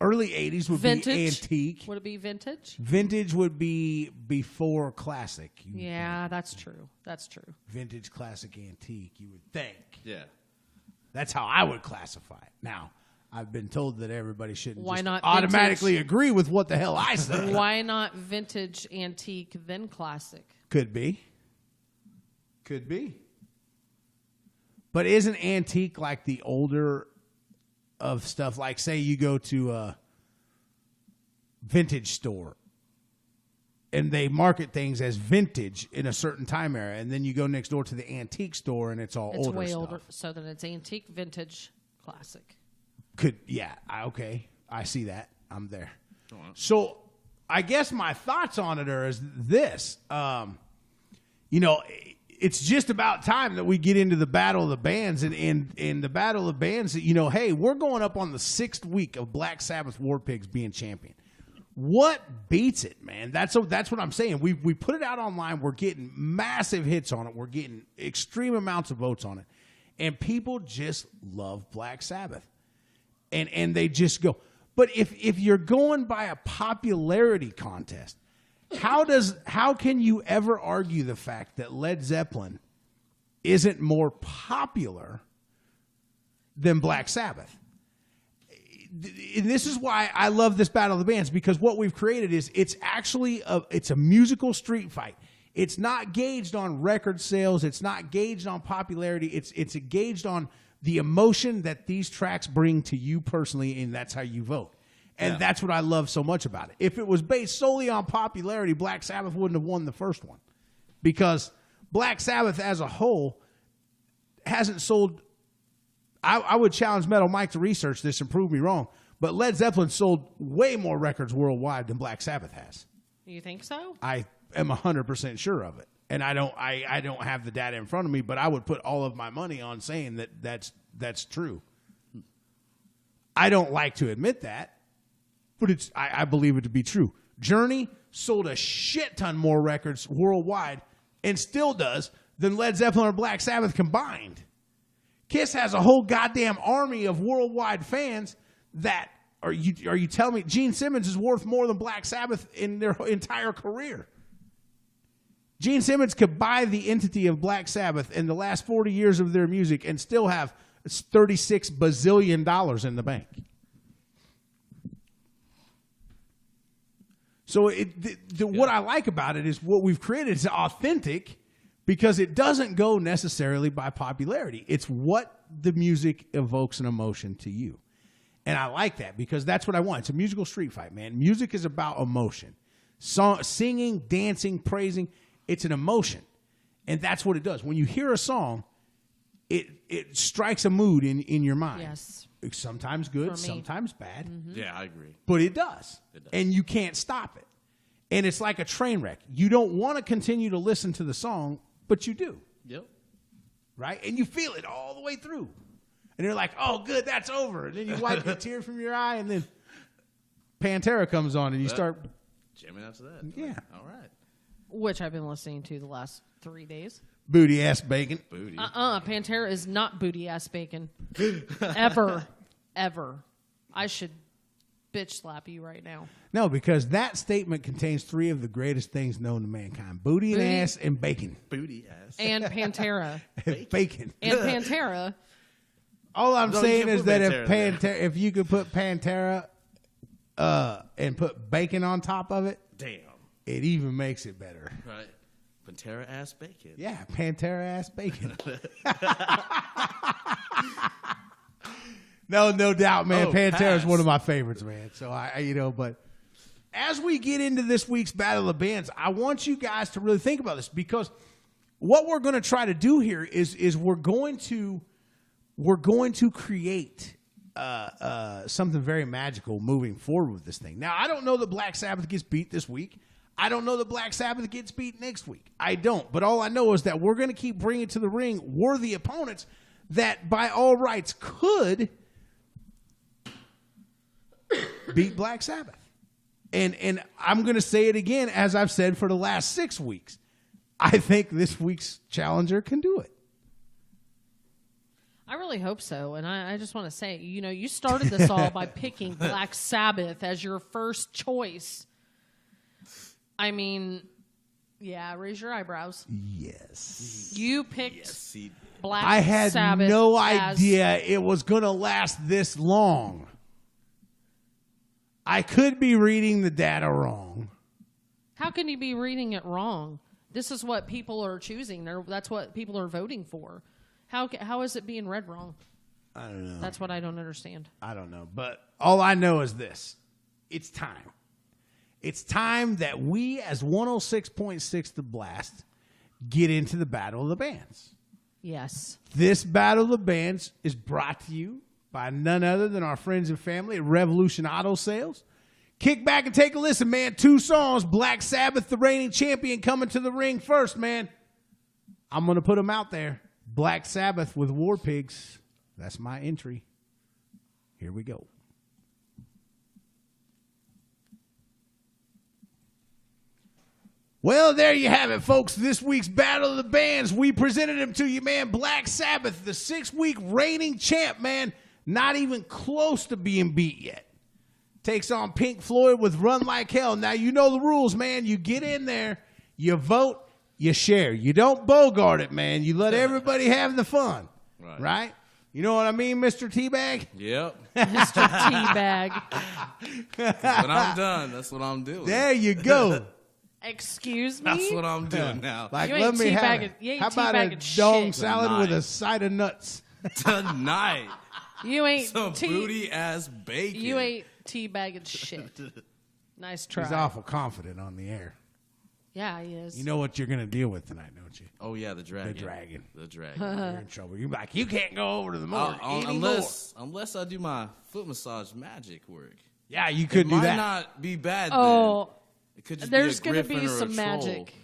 early 80s would vintage. be antique. Would it be vintage? Vintage would be before classic. Yeah, that's true. That's true. Vintage, classic, antique, you would think. Yeah. That's how I would classify it. Now, I've been told that everybody shouldn't Why just not automatically agree with what the hell I say. Why not vintage, antique, then classic? Could be. But isn't antique like the older of stuff? Like, say you go to a vintage store and they market things as vintage in a certain time era, and then you go next door to the antique store and it's all older way stuff. older. So then it's antique, vintage, classic. Okay. I see that. I'm there. So I guess my thoughts on it are is this. It's just about time that we get into the Battle of the Bands. And in the Battle of the Bands, hey, we're going up on the 6th week of Black Sabbath War Pigs being champion. What beats it, man? That's what I'm saying. We put it out online. We're getting massive hits on it. We're getting extreme amounts of votes on it. And people just love Black Sabbath. And they just go. But if you're going by a popularity contest, how can you ever argue the fact that Led Zeppelin isn't more popular than Black Sabbath? And this is why I love this Battle of the Bands, because what we've created is it's actually a musical street fight. It's not gauged on record sales. It's not gauged on popularity. It's gauged on the emotion that these tracks bring to you personally, and that's how you vote. And that's what I love so much about it. If it was based solely on popularity, Black Sabbath wouldn't have won the first one, because Black Sabbath as a whole hasn't sold. I would challenge Metal Mike to research this and prove me wrong, but Led Zeppelin sold way more records worldwide than Black Sabbath has. You think so? I am 100% sure of it. And I don't have the data in front of me, but I would put all of my money on saying that's true. I don't like to admit that, but I believe it to be true. Journey sold a shit ton more records worldwide, and still does, than Led Zeppelin or Black Sabbath combined. Kiss has a whole goddamn army of worldwide fans that Are you telling me Gene Simmons is worth more than Black Sabbath in their entire career? Gene Simmons could buy the entity of Black Sabbath in the last 40 years of their music and still have $36 bazillion in the bank. So what I like about it is what we've created is authentic because it doesn't go necessarily by popularity. It's what the music evokes an emotion to you. And I like that because that's what I want. It's a musical street fight, man. Music is about emotion. Singing, dancing, praising, it's an emotion. And that's what it does. When you hear a song, it strikes a mood in your mind. Yes. It's sometimes good, sometimes bad. Mm-hmm. Yeah, I agree. But it does. And you can't stop it. And it's like a train wreck. You don't want to continue to listen to the song, but you do. Yep. Right? And you feel it all the way through. And you're like, oh, good, that's over. And then you wipe a tear from your eye, and then Pantera comes on, and you start jamming after that. Yeah. All right. Which I've been listening to the last 3 days. Booty ass bacon. Booty. Pantera is not booty ass bacon. Ever. I should bitch slap you right now. No, because that statement contains 3 of the greatest things known to mankind. Booty and ass and bacon. Booty ass. And Pantera. Bacon. And Pantera. All I'm saying is that Pantera if you could put Pantera and put bacon on top of it, damn, it even makes it better. Right. Pantera ass bacon. Yeah, Pantera ass bacon. No doubt, man. Pantera is one of my favorites, man. So but as we get into this week's Battle of the Bands, I want you guys to really think about this because what we're going to try to do here is we're going to create something very magical moving forward with this thing. Now, I don't know that Black Sabbath gets beat this week. I don't know that Black Sabbath gets beat next week. I don't. But all I know is that we're going to keep bringing to the ring worthy opponents that by all rights could beat Black Sabbath. And I'm going to say it again, as I've said for the last 6 weeks. I think this week's challenger can do it. I really hope so. And I just want to say, you started this all by picking Black Sabbath as your first choice. I mean, yeah, raise your eyebrows. Yes. You picked Black Sabbath. I had no idea it was going to last this long. I could be reading the data wrong. How can you be reading it wrong? This is what people are choosing. That's what people are voting for. How is it being read wrong? I don't know. That's what I don't understand. I don't know. But all I know is this. It's time. It's time that we, as 106.6 The Blast, get into the Battle of the Bands. Yes. This Battle of the Bands is brought to you by none other than our friends and family at Revolution Auto Sales. Kick back and take a listen, man. 2 songs. Black Sabbath, the reigning champion, coming to the ring first, man. I'm going to put them out there. Black Sabbath with War Pigs. That's my entry. Here we go. Well, there you have it, folks. This week's Battle of the Bands. We presented him to you, man. Black Sabbath, the 6-week reigning champ, man. Not even close to being beat yet. Takes on Pink Floyd with Run Like Hell. Now, you know the rules, man. You get in there, you vote, you share. You don't bogart it, man. You let everybody have the fun. Right? You know what I mean, Mr. Teabag? Yep. Mr. Teabag. When I'm done, that's what I'm doing. There you go. Excuse me? That's what I'm doing now. Like, You let ain't me have teabagging- it. you ain't How about a teabagging dong shit. salad with a Tonight. side of nuts? Tonight. You ain't Some booty ass bacon. You ain't teabagging shit. Nice try. He's awful confident on the air. Yeah, he is. You know what you're going to deal with tonight, don't you? Oh, yeah, the dragon. The dragon. The dragon. You're in trouble. You're like, you can't go over to the morgue Unless I do my foot massage magic work. Yeah, you could It do might that. not be bad. Oh, then. It could just there's be a gonna griffin be or a some troll. magic.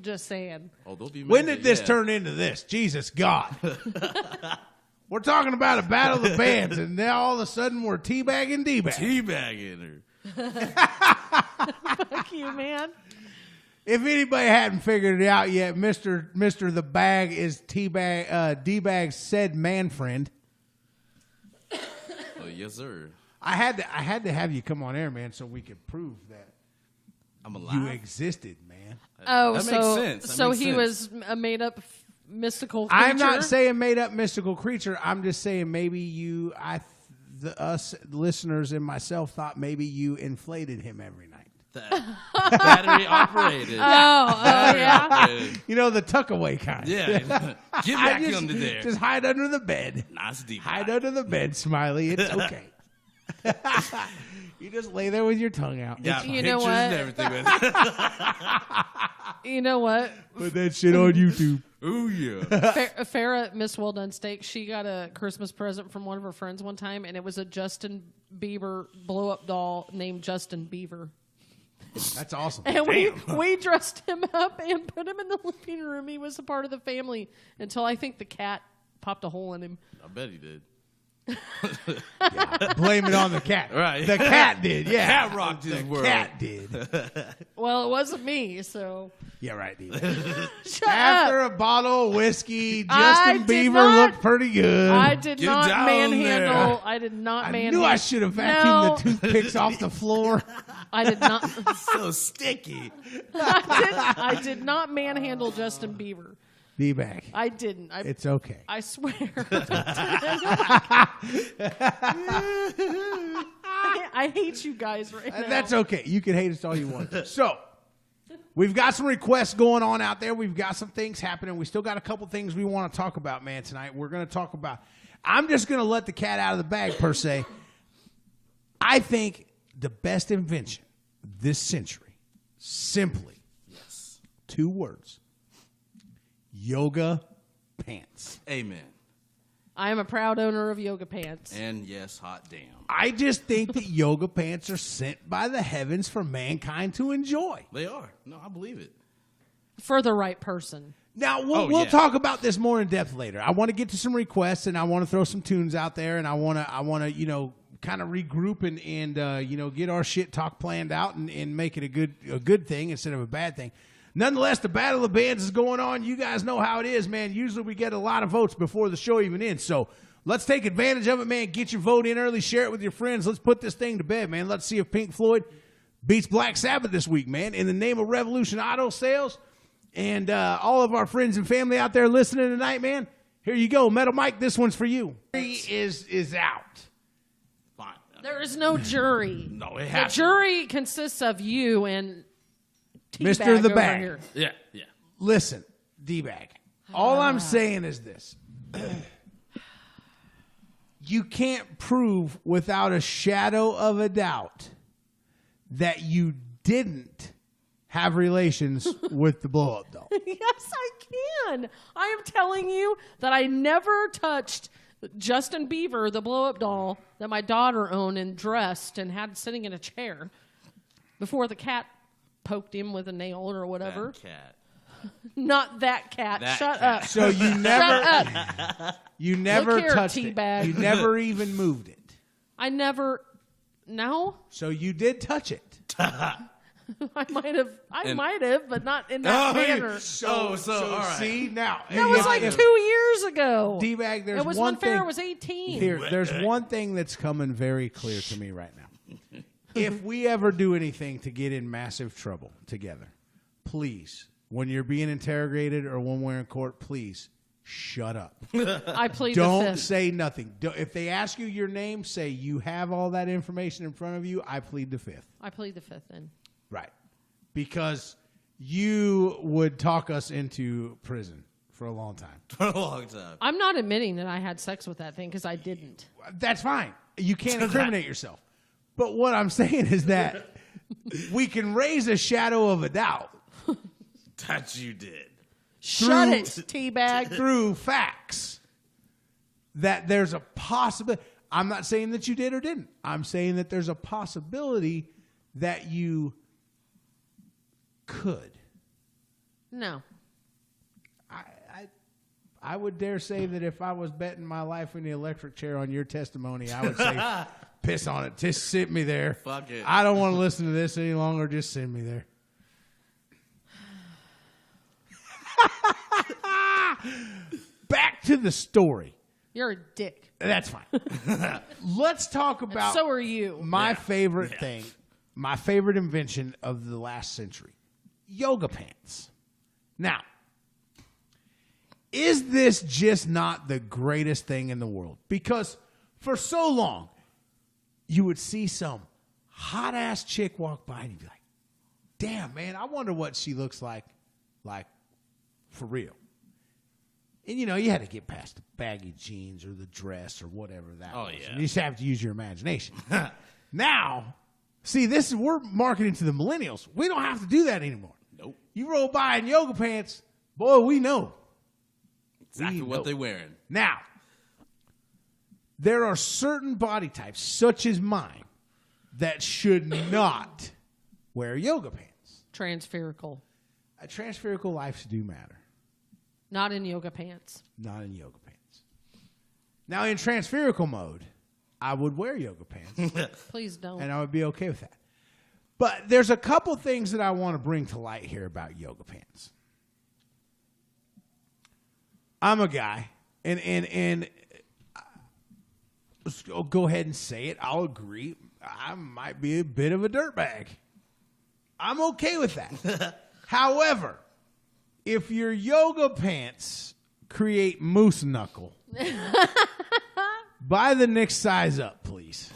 Just saying. Oh, there'll be magic. When did this yeah. turn into this? Jesus God. We're talking about a battle of the bands, and now all of a sudden we're teabagging D-bag. Teabagging her. Fuck you, man. If anybody hadn't figured it out yet, Mr. The Bag is D-Bag's said man friend. Oh, yes, sir. I had to have you come on air, man, so we could prove that I'm alive. you existed, man. Oh, that so makes sense. That so makes he sense. was a made up mystical creature. I'm not saying made up mystical creature. I'm just saying maybe us listeners and myself thought maybe you inflated him every night. Battery operated. yeah. Operated. You know, the tuck away kind. Yeah. Get back under there. Just hide under the bed. Nice deep. Hide under the bed, Smiley. It's okay. You just lay there with your tongue out. Yeah, You know pictures what? and everything. You know what? Put that shit on YouTube. Ooh, yeah. Farrah, Miss Well Done Steak, she got a Christmas present from one of her friends one time, and it was a Justin Bieber blow-up doll named Justin Bieber. That's awesome. And we dressed him up and put him in the living room. He was a part of the family until I think the cat popped a hole in him. I bet he did. Blame it on the cat. Right. The cat did, yeah. Cat rocked his world. Cat did. Well, it wasn't me, so Yeah, right, dude. shut After up. a bottle of whiskey, I Justin did Bieber not- looked pretty good. I did Get not down manhandle. there. I did not I manhandle. knew I should have vacuumed the toothpicks off the floor. I did not. So sticky. I did not manhandle Justin Bieber. Be back. I didn't. It's okay. I swear. I hate you guys right now. That's okay. You can hate us all you want. So, we've got some requests going on out there. We've got some things happening. We still got a couple things we want to talk about, man, tonight. We're going to talk about... I'm just going to let the cat out of the bag, per se. I think the best invention this century, simply, Yes. 2 words. Yoga pants. Amen. I am a proud owner of yoga pants. And yes, hot damn. I just think that yoga pants are sent by the heavens for mankind to enjoy. They are. No, I believe it. For the right person. Now, we'll, Oh, we'll yeah. talk about this more in depth later. I want to get to some requests, and I want to throw some tunes out there, and I want to, kind of regroup and get our shit talk planned out and make it a good thing instead of a bad thing. Nonetheless, the Battle of the Bands is going on. You guys know how it is, man. Usually we get a lot of votes before the show even ends. So let's take advantage of it, man. Get your vote in early. Share it with your friends. Let's put this thing to bed, man. Let's see if Pink Floyd beats Black Sabbath this week, man. In the name of Revolution Auto Sales and all of our friends and family out there listening tonight, man, here you go. Metal Mike, this one's for you. He is out. Fine. There is no jury. No, it The has to. jury consists of you and Mr. The over Bag. here. Yeah, yeah. Listen, D-Bag. All I'm saying is this. You can't prove without a shadow of a doubt that you didn't have relations with the blow-up doll. Yes, I can. I am telling you that I never touched Justin Bieber, the blow-up doll that my daughter owned and dressed and had sitting in a chair before the cat poked him with a nail or whatever. That cat. Not that cat. That Shut cat. up. So you never Look here, touched teabag. it. You never even moved it. I never. No, So you did touch it. I might have. And- might have, but not in that manner. So all right. See, now. That was like 2 years ago. D-Bag, there's It was one when thing. Farrah was 18. Here, there's one thing that's coming very clear to me right now. If we ever do anything to get in massive trouble together, please, when you're being interrogated or when we're in court, please shut up. I plead the Don't fifth. say nothing. If they ask you your name, say you have all that information in front of you. I plead the fifth. I plead the fifth then. Right. Because you would talk us into prison for a long time. For a long time. I'm not admitting that I had sex with that thing because I didn't. That's fine. You can't incriminate yourself. But what I'm saying is that we can raise a shadow of a doubt That you did. Shut it, teabag. through facts that there's a possibility. I'm not saying that you did or didn't. I'm saying that there's a possibility that you could. No. I would dare say that if I was betting my life in the electric chair on your testimony, I would say, piss on it. Just sit me there. Fuck it. I don't want to listen to this any longer. Just send me there. Back to the story. You're a dick. That's fine. Let's talk about So are you. my favorite thing, my favorite invention of the last century, yoga pants. Now, is this just not the greatest thing in the world? Because for so long, you would see some hot-ass chick walk by and you'd be like, damn, man, I wonder what she looks like for real. And, you know, you had to get past the baggy jeans or the dress or whatever that was. Yeah. And you just have to use your imagination. Now, see, we're marketing to the millennials. We don't have to do that anymore. Nope. You roll by in yoga pants, boy, we know. Exactly what they're wearing. Now, there are certain body types, such as mine, that should not wear yoga pants. Transpherical. Transpherical lives do matter. Not in yoga pants. Not in yoga pants. Now, in transpherical mode, I would wear yoga pants. Please don't. And I would be okay with that. But there's a couple things that I want to bring to light here about yoga pants. I'm a guy, and I'll go ahead and say it. I'll agree. I might be a bit of a dirtbag. I'm okay with that. However, if your yoga pants create moose knuckle, buy the next size up, please.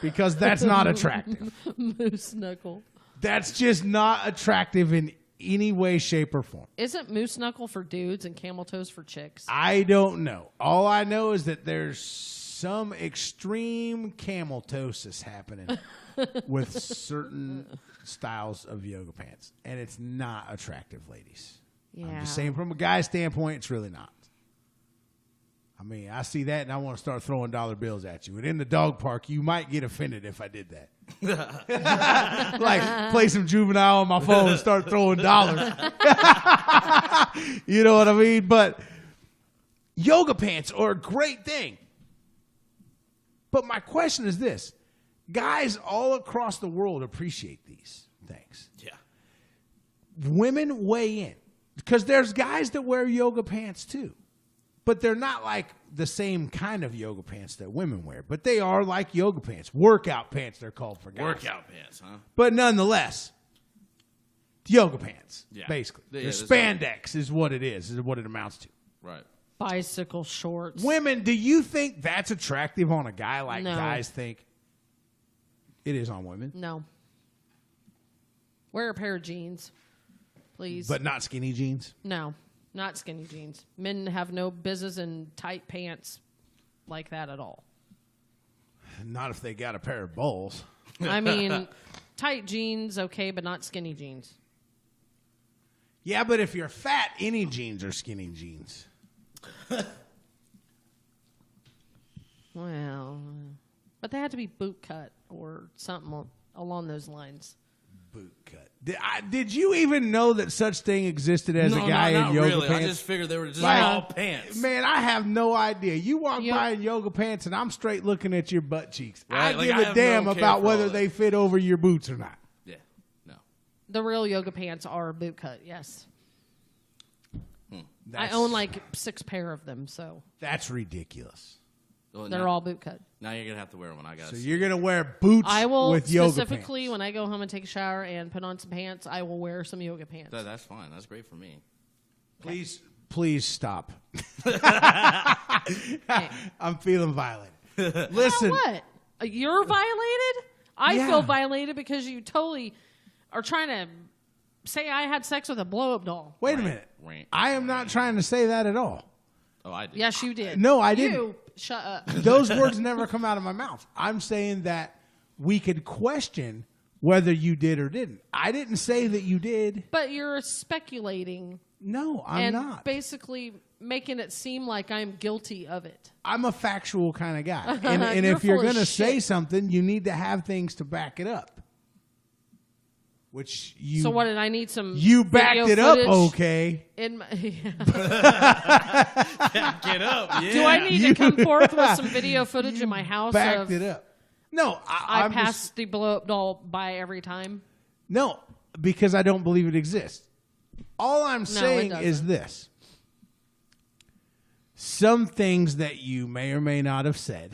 Because that's not attractive. Moose knuckle. That's just not attractive in any way, shape, or form. Isn't moose knuckle for dudes and camel toes for chicks? I don't know. All I know is that there's some extreme camel toesis happening with certain styles of yoga pants. And it's not attractive, ladies. Yeah. I'm just saying from a guy's standpoint, it's really not. I mean, I see that and I want to start throwing dollar bills at you. And in the dog park, you might get offended if I did that. Like, play some Juvenile on my phone and start throwing dollars. You know what I mean? But yoga pants are a great thing. But my question is this. Guys all across the world appreciate these things. yeah. Women weigh in. Because there's guys that wear yoga pants too. But they're not like the same kind of yoga pants that women wear. But they are like yoga pants. Workout pants, they're called for guys. Workout pants, huh? But nonetheless, yoga pants, Yeah. basically. Yeah, The spandex is what it is what it amounts to. Right. Bicycle shorts. Women, do you think that's attractive on a guy like No. guys think it is on women? No. Wear a pair of jeans, please. But not skinny jeans? No, not skinny jeans. Men have no business in tight pants like that at all. Not if they got a pair of balls. I mean, tight jeans, okay, but not skinny jeans. Yeah, but if you're fat, any jeans are skinny jeans. Well, but they had to be boot cut or something along those lines. Boot cut. Did you even know that such thing existed as a guy in yoga really. pants? I just figured they were just Like, all pants. Man, I have no idea. You walk Yep. by in yoga pants and I'm straight looking at your butt cheeks. Right, I like, give I a have damn no care about for whether all they that. fit over your boots or not. Yeah. No. The real yoga pants are boot cut, yes. I That's- own like 6 pair of them, so That's ridiculous. Well, they're now, all boot cut. Now you're gonna have to wear one. I guess. So you're going to wear boots I will with yoga specifically, pants. when I go home and take a shower and put on some pants, I will wear some yoga pants. That's fine. That's great for me. Please stop. Hey. I'm feeling violated. Listen. What? You're violated? I Yeah. feel violated because you totally are trying to say I had sex with a blow-up doll. Wait a Right. minute. Right. I am not trying to say that at all. Oh, I did. Yes, you did. No, I didn't. You, shut up. Those words never come out of my mouth. I'm saying that we could question whether you did or didn't. I didn't say that you did. But you're speculating No, I'm and not. basically making it seem like I'm guilty of it. I'm a factual kind of guy. And You're if you're full of going to say shit. something, you need to have things to back it up. Which you So what did I need some you backed video it up, footage okay. in my, Get up. Yeah. Do I need to come forth with some video footage in my house Backed of it up. No, I I'm pass just, the blow-up doll by every time? no, because I don't believe it exists. All I'm saying it is doesn't. this. some things that you may or may not have said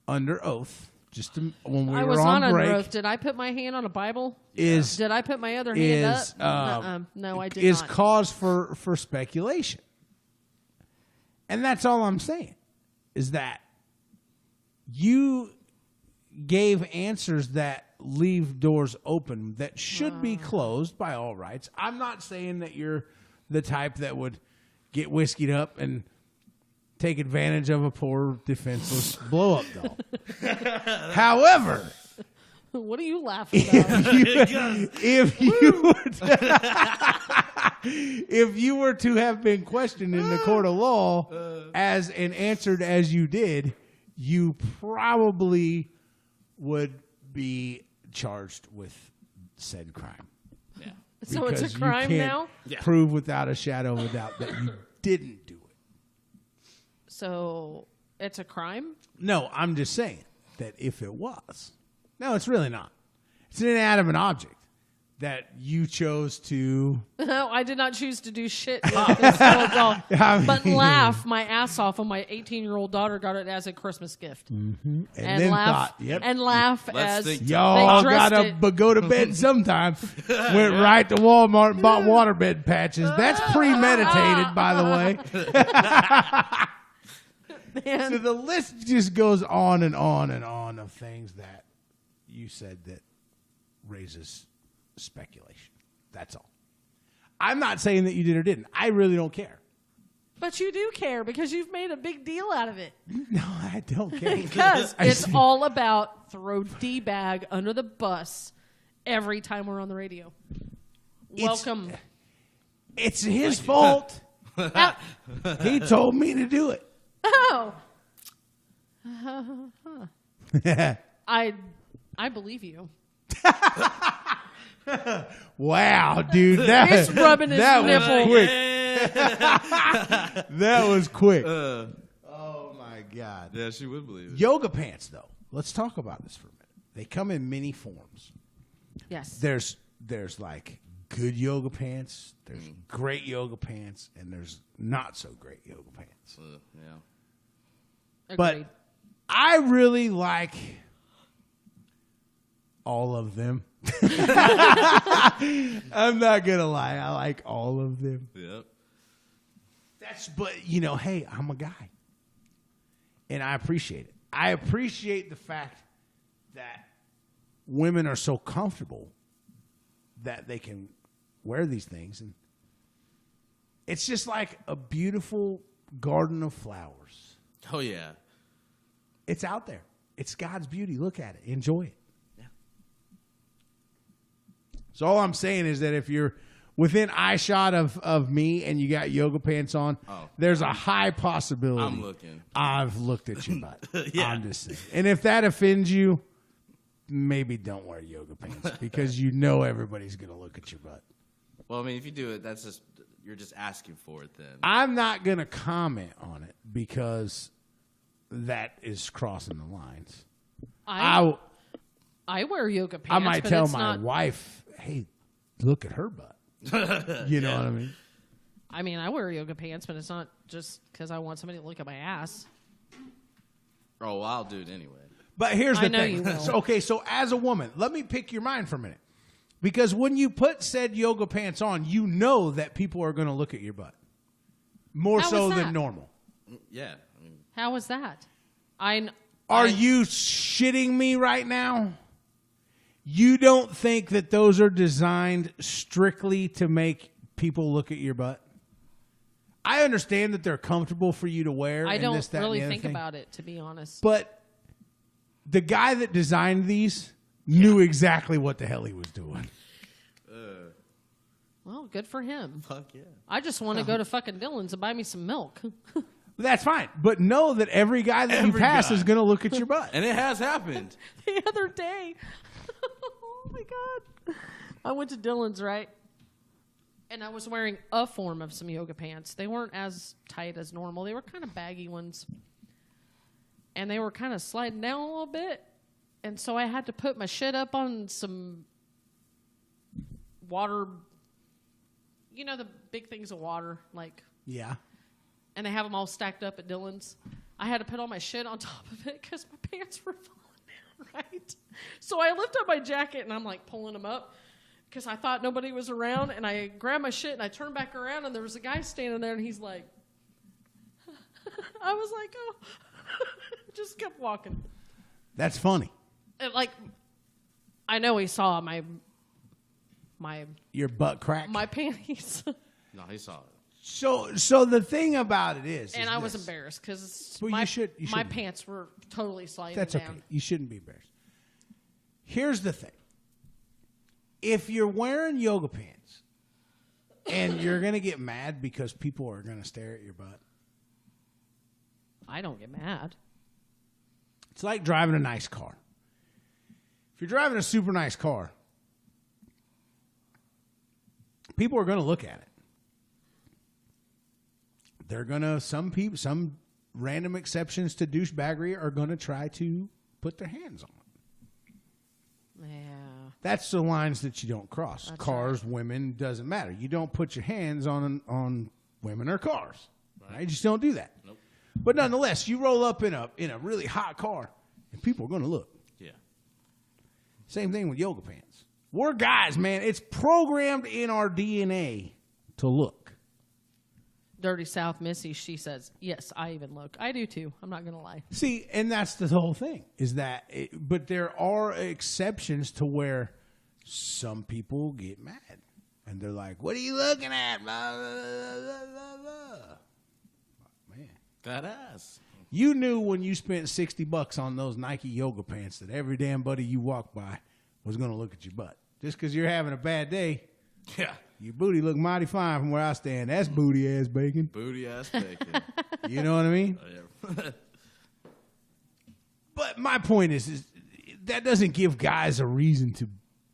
under oath, just when we I were was on not break, under oath. Did I put my hand on a Bible? is Did I put my other hand up? No, I did is not. cause for speculation. And that's all I'm saying, is that you gave answers that leave doors open that should be closed by all rights. I'm not saying that you're the type that would get whiskeyed up and take advantage of a poor, defenseless blow-up doll. However, What are you laughing about? if you were to have been questioned in the court of law as and answered as you did, you probably would be charged with said crime. Yeah. So it's Because a you crime can't now? Yeah. prove without a shadow of a doubt that you didn't do it. So it's a crime? No, I'm just saying that if it was. No, it's really not. It's an inanimate object that you chose to. No, I did not choose to do shit with this little doll, but laugh my ass off when my 18-year-old daughter got it as a Christmas gift. And And then laugh, thought, yep. and laugh Let's as think Y'all they dressed gotta it. go to bed sometime. Went right to Walmart and bought waterbed patches. That's premeditated, by the way. Man. So the list just goes on and on and on of things that you said that raises speculation. That's all. I'm not saying that you did or didn't. I really don't care. But you do care because you've made a big deal out of it. No, I don't care. Because I it's see. all about throw D-bag under the bus every time we're on the radio. Welcome. It's his fault. Ah, He told me to do it. oh. I believe you. Wow, dude. That, He's rubbing his that nipple. was quick. That was quick. Oh, my God. Yeah, she would believe it. Yoga pants, though. Let's talk about this for a minute. They come in many forms. Yes. There's like good yoga pants, there's great yoga pants, and there's not so great yoga pants. Yeah. But Agreed. I really like all of them. I'm not gonna lie, I like all of them. Yep. But hey, I'm a guy, and I appreciate it. I appreciate the fact that women are so comfortable that they can wear these things, and it's just like a beautiful garden of flowers. Oh, yeah. It's out there. It's God's beauty. Look at it. Enjoy it. Yeah. So all I'm saying is that if you're within eyeshot of me and you got yoga pants on, there's a high possibility. I'm looking. I've looked at your butt. Yeah. I'm just saying. And if that offends you, maybe don't wear yoga pants because everybody's going to look at your butt. Well, I mean, if you do it, you're just asking for it then. I'm not going to comment on it because that is crossing the lines. I wear yoga pants. I might but tell it's my not, wife, hey, look at her butt. You know what I mean? I mean, I wear yoga pants, but it's not just because I want somebody to look at my ass. Oh, well, I'll do it anyway. But here's the I know thing. you will. So as a woman, let me pick your mind for a minute. Because when you put said yoga pants on, you know that people are going to look at your butt. More How so is than that? normal. Yeah. I mean, How was that? Are you shitting me right now? You don't think that those are designed strictly to make people look at your butt? I understand that they're comfortable for you to wear. I and don't this, that, really and the other think thing. about it, to be honest. But the guy that designed these knew exactly what the hell he was doing. Well, good for him. fuck yeah. I just want to go to fucking Dillon's and buy me some milk. That's fine. But know that every guy that you Every pass guy. is going to look at your butt. And it has happened. The other day, oh my God, I went to Dillon's, right? And I was wearing a form of some yoga pants. They weren't as tight as normal. They were kind of baggy ones. And they were kind of sliding down a little bit. And so I had to put my shit up on some water, the big things of water, like. Yeah. and they have them all stacked up at Dylan's. I had to put all my shit on top of it because my pants were falling down, right? So I lift up my jacket, and I'm like pulling them up because I thought nobody was around, and I grabbed my shit, and I turned back around, and there was a guy standing there, and he's like, I was like, oh, just kept walking. That's funny. And like, I know he saw my your butt crack. my panties. No, he saw it. So the thing about it is, And I was embarrassed because Well, my you should pants were totally sliding That's down. okay. You shouldn't be embarrassed. Here's the thing. If you're wearing yoga pants and you're going to get mad because people are going to stare at your butt, I don't get mad. it's like driving a nice car. If you're driving a super nice car, people are going to look at it. They're going to, some random exceptions to douchebaggery are going to try to put their hands on it. Yeah. That's the lines that you don't cross. That's Cars, women, doesn't matter. You don't put your hands on women or cars. Right? You just don't do that. Nope. But nonetheless, you roll up in a really hot car, and people are going to look. Yeah. Same thing with yoga pants. We're guys, man. It's programmed in our DNA to look. Dirty South Missy, she says, yes, I even look. I do too. I'm not going to lie. See, and that's the whole thing, is that, but there are exceptions to where some people get mad. And they're like, what are you looking at? Blah, blah, blah, blah, blah. Man. That ass. You knew when you spent $60 on those Nike yoga pants that every damn buddy you walked by was going to look at your butt. Just because you're having a bad day, Yeah. your booty look mighty fine from where I stand. That's booty ass bacon. Booty ass bacon. You know what I mean? Oh, yeah. But my point is that doesn't give guys a reason to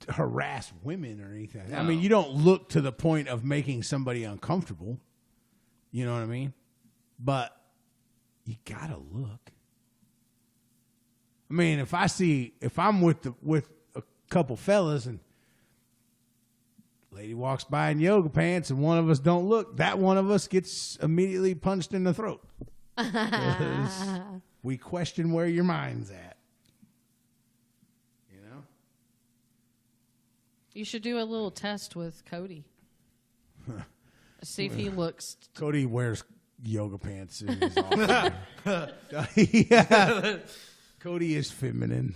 harass women or anything. No. I mean, you don't look to the point of making somebody uncomfortable. You know what I mean? But you gotta look. I mean, if I'm with a couple fellas and lady walks by in yoga pants and one of us don't look, that one of us gets immediately punched in the throat. We question where your mind's at. You know? You should do a little test with Cody. See if he looks. Cody wears yoga pants. And he's all yeah. Cody is feminine.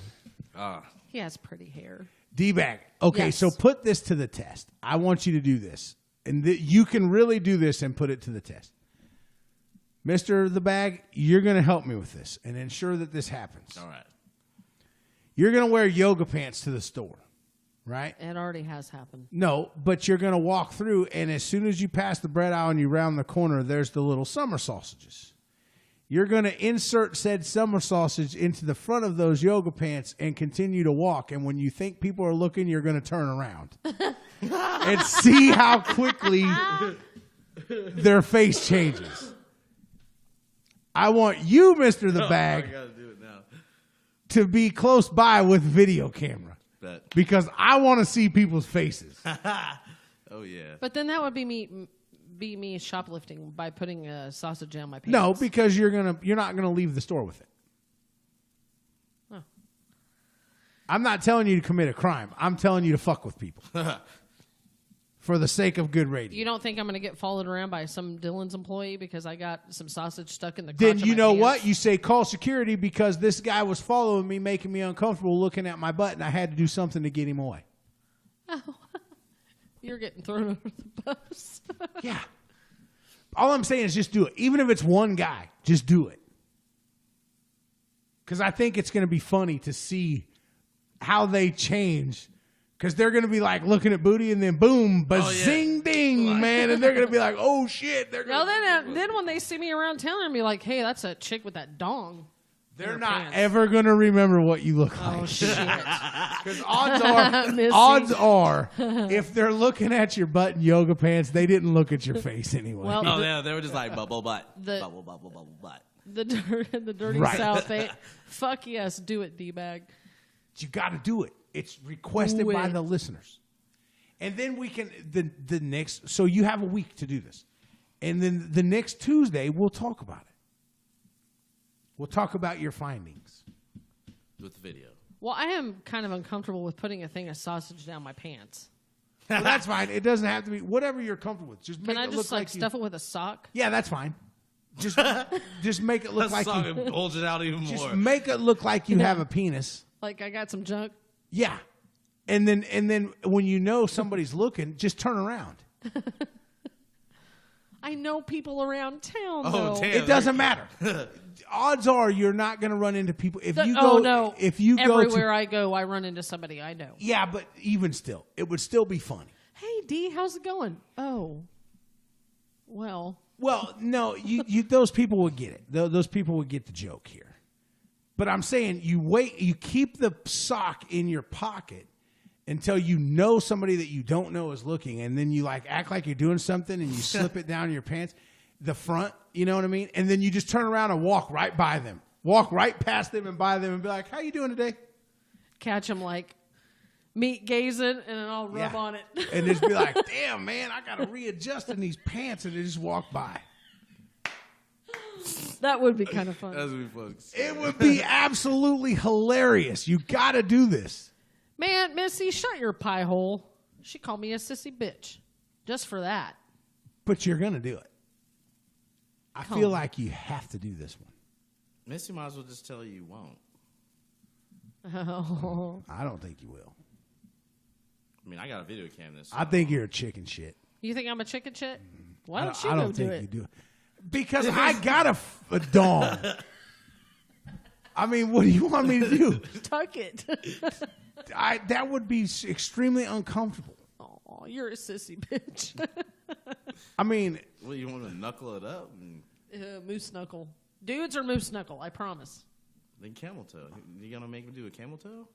He has pretty hair. D-bag. Okay, Yes. so put this to the test. I want you to do this. And you can really do this and put it to the test. Mr. The Bag, you're going to help me with this and ensure that this happens. All right. You're going to wear yoga pants to the store, right? It already has happened. No, but you're going to walk through, and as soon as you pass the bread aisle and you round the corner, there's the little summer sausages. You're going to insert said summer sausage into the front of those yoga pants and continue to walk. And when you think people are looking, you're going to turn around and see how quickly their face changes. I want you, Mr. The Bag, I gotta do it now. to be close by with video camera. Bet. Because I want to see people's faces. Oh yeah. But then that would be me shoplifting by putting a sausage on my pants. No, because you're not gonna leave the store with it. Oh. I'm not telling you to commit a crime. I'm telling you to fuck with people for the sake of good radio. You don't think I'm going to get followed around by some Dylan's employee because I got some sausage stuck in the crotch Then of you my know pants? what? You say call security because this guy was following me, making me uncomfortable, looking at my butt, and I had to do something to get him away. Oh. You're getting thrown under the bus. Yeah. All I'm saying is just do it. Even if it's one guy, just do it. Because I think it's going to be funny to see how they change. Because they're going to be like looking at booty and then boom, bazing ding, man. And they're going to be like, oh shit. No, then when they see me around town, they're going to be like, hey, that's a chick with that dong. They're not ever going to remember what you look like. Oh, shit. Because odds are, if they're looking at your butt in yoga pants, they didn't look at your face anyway. Well, Oh yeah, they were just like bubble butt, the- bubble bubble bubble butt. The dirty Right. South. Fuck yes, do it, D-bag. You got to do it. It's requested Do by it. the listeners. And then we can, the next, so you have a week to do this. And then the next Tuesday, we'll talk about it. We'll talk about your findings. With the video. Well, I am kind of uncomfortable with putting a thing of sausage down my pants. Well, that's fine. It doesn't have to be whatever you're comfortable with. Just make Can I it just look like stuff it with a sock? Yeah, that's fine. Just make it look like you bulge it out even more. just make it look like you have a penis. Like I got some junk. Yeah. And then when you know somebody's looking, just turn around. I know people around town. Oh, though. damn. It doesn't matter. Odds are you're not going to run into people if you Oh go. no! If you go everywhere I go, I run into somebody I know. yeah, but even still, it would still be funny. Hey, D, how's it going? Oh, well. Well, no, you those people would get it. Those people would get the joke here. But I'm saying you keep the sock in your pocket until you know somebody that you don't know is looking, and then you like act like you're doing something and you slip it down in your pants, the front, you know what I mean? And then you just turn around and walk right by them. Walk right past them and by them and be like, "How you doing today?" Catch them like meat gazing, and then I'll rub Yeah. on it. And just be like, "Damn, man, I got to readjust in these pants," and they just walk by. That would be kind of fun. That would be fun. It would be absolutely hilarious. You got to do this. Man, Missy, shut your pie hole. She called me a sissy bitch. Just for that. But you're going to do it. I feel like you have to do this one. Missy might as well just tell you won't. Oh. I don't think you will. I mean, I got a video cam this. I think you're a chicken shit. You think I'm a chicken shit? Why I don't you I go don't do think it? you do it. Because I got a dong. I mean, what do you want me to do? Tuck it. That would be extremely uncomfortable. Oh, you're a sissy bitch. I mean, Well, you want to knuckle it up? Moose knuckle. Dudes are moose knuckle, I promise. Then camel toe. You gonna make me do a camel toe?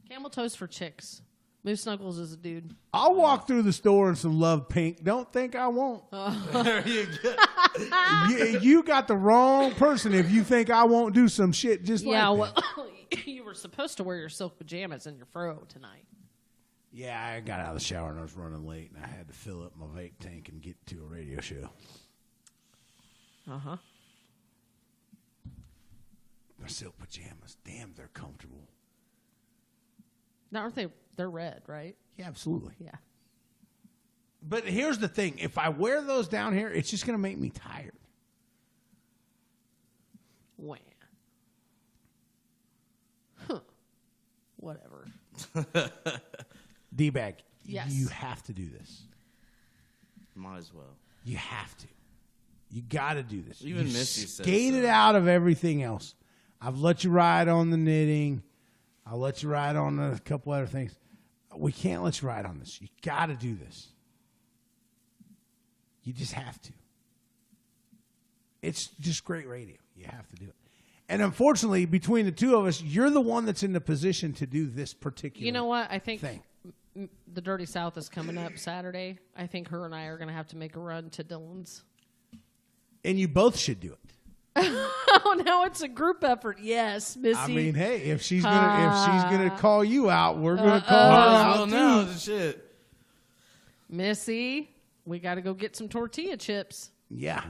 Camel toes for chicks. Moose knuckles is a dude. I'll walk through the store in some Love Pink. Don't think I won't. There you go. You got the wrong person if you think I won't do some shit just Yeah, like that. well, you were supposed to wear your silk pajamas in your fro tonight. Yeah, I got out of the shower and I was running late, and I had to fill up my vape tank and get to a radio show. Uh-huh. They're silk pajamas. Damn, they're comfortable. Now, aren't they? They're red, right? Yeah, absolutely. Yeah. But here's the thing. If I wear those down here, it's just going to make me tired. Wah. Huh. Whatever. D-Bag, Yes. you have to do this. Might as well. You have to. You got to do this. Even you Missy says skate it so. out of everything else. I've let you ride on the knitting. I'll let you ride on a couple other things. We can't let you ride on this. You got to do this. You just have to. It's just great radio. You have to do it. And unfortunately, between the two of us, you're the one that's in the position to do this particular You know what? I think thing. the Dirty South is coming up Saturday. I think her and I are going to have to make a run to Dylan's. And you both should do it. Oh, now it's a group effort. Yes, Missy. I mean, hey, if she's gonna call you out, we're gonna call her out Well, too. no, shit. Missy, we got to go get some tortilla chips. Yeah,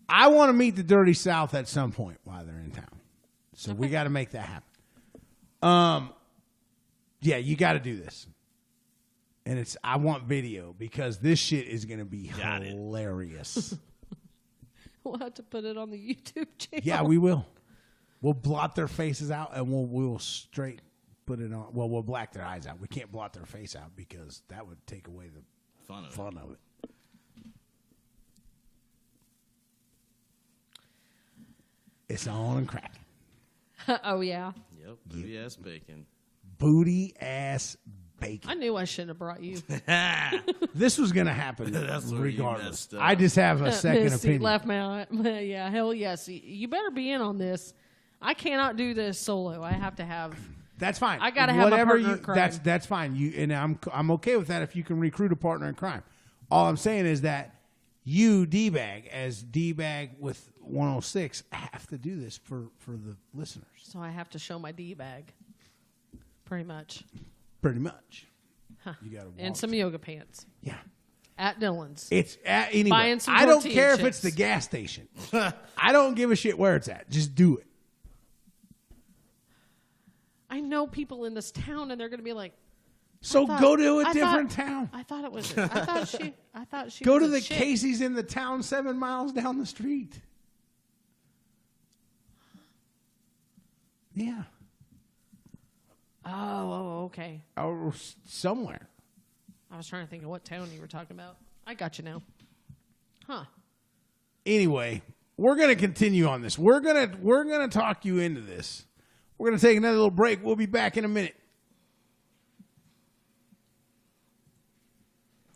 I want to meet the Dirty South at some point while they're in town, so we got to make that happen. Yeah, you got to do this, and I want video because this shit is gonna be hilarious. We'll have to put it on the YouTube channel. Yeah, we will. We'll blot their faces out, and we'll straight put it on. Well, we'll black their eyes out. We can't blot their face out because that would take away the fun of it. It's on and cracking. Oh, yeah. Yep. Booty ass bacon. Booty ass bacon. I knew I shouldn't have brought you. This was going to happen That's where you regardless. messed up. I just have a second Missy opinion. left my yeah, hell yes. You better be in on this. I cannot do this solo. I have to have. That's fine. I gotta have a Whatever partner in crime. That's fine. And I'm okay with that if you can recruit a partner in crime. All I'm saying is that you, D-Bag, as D-Bag with 106, have to do this for the listeners. So I have to show my D bag. Pretty much. Pretty much. You got to And some yoga pants. Yeah. at Dylan's. It's at anywhere. Buying some I don't tortilla care if chips. it's the gas station. I don't give a shit where it's at. Just do it. I know people in this town, and they're going to be like, So go to a different town. I thought it was. I thought she. Go was to a the chick. Casey's in the town 7 miles down the street. Yeah. Oh, okay. Or somewhere. I was trying to think of what town you were talking about. I got you now. Huh. Anyway, we're going to continue on this. We're going to talk you into this. We're going to take another little break. We'll be back in a minute.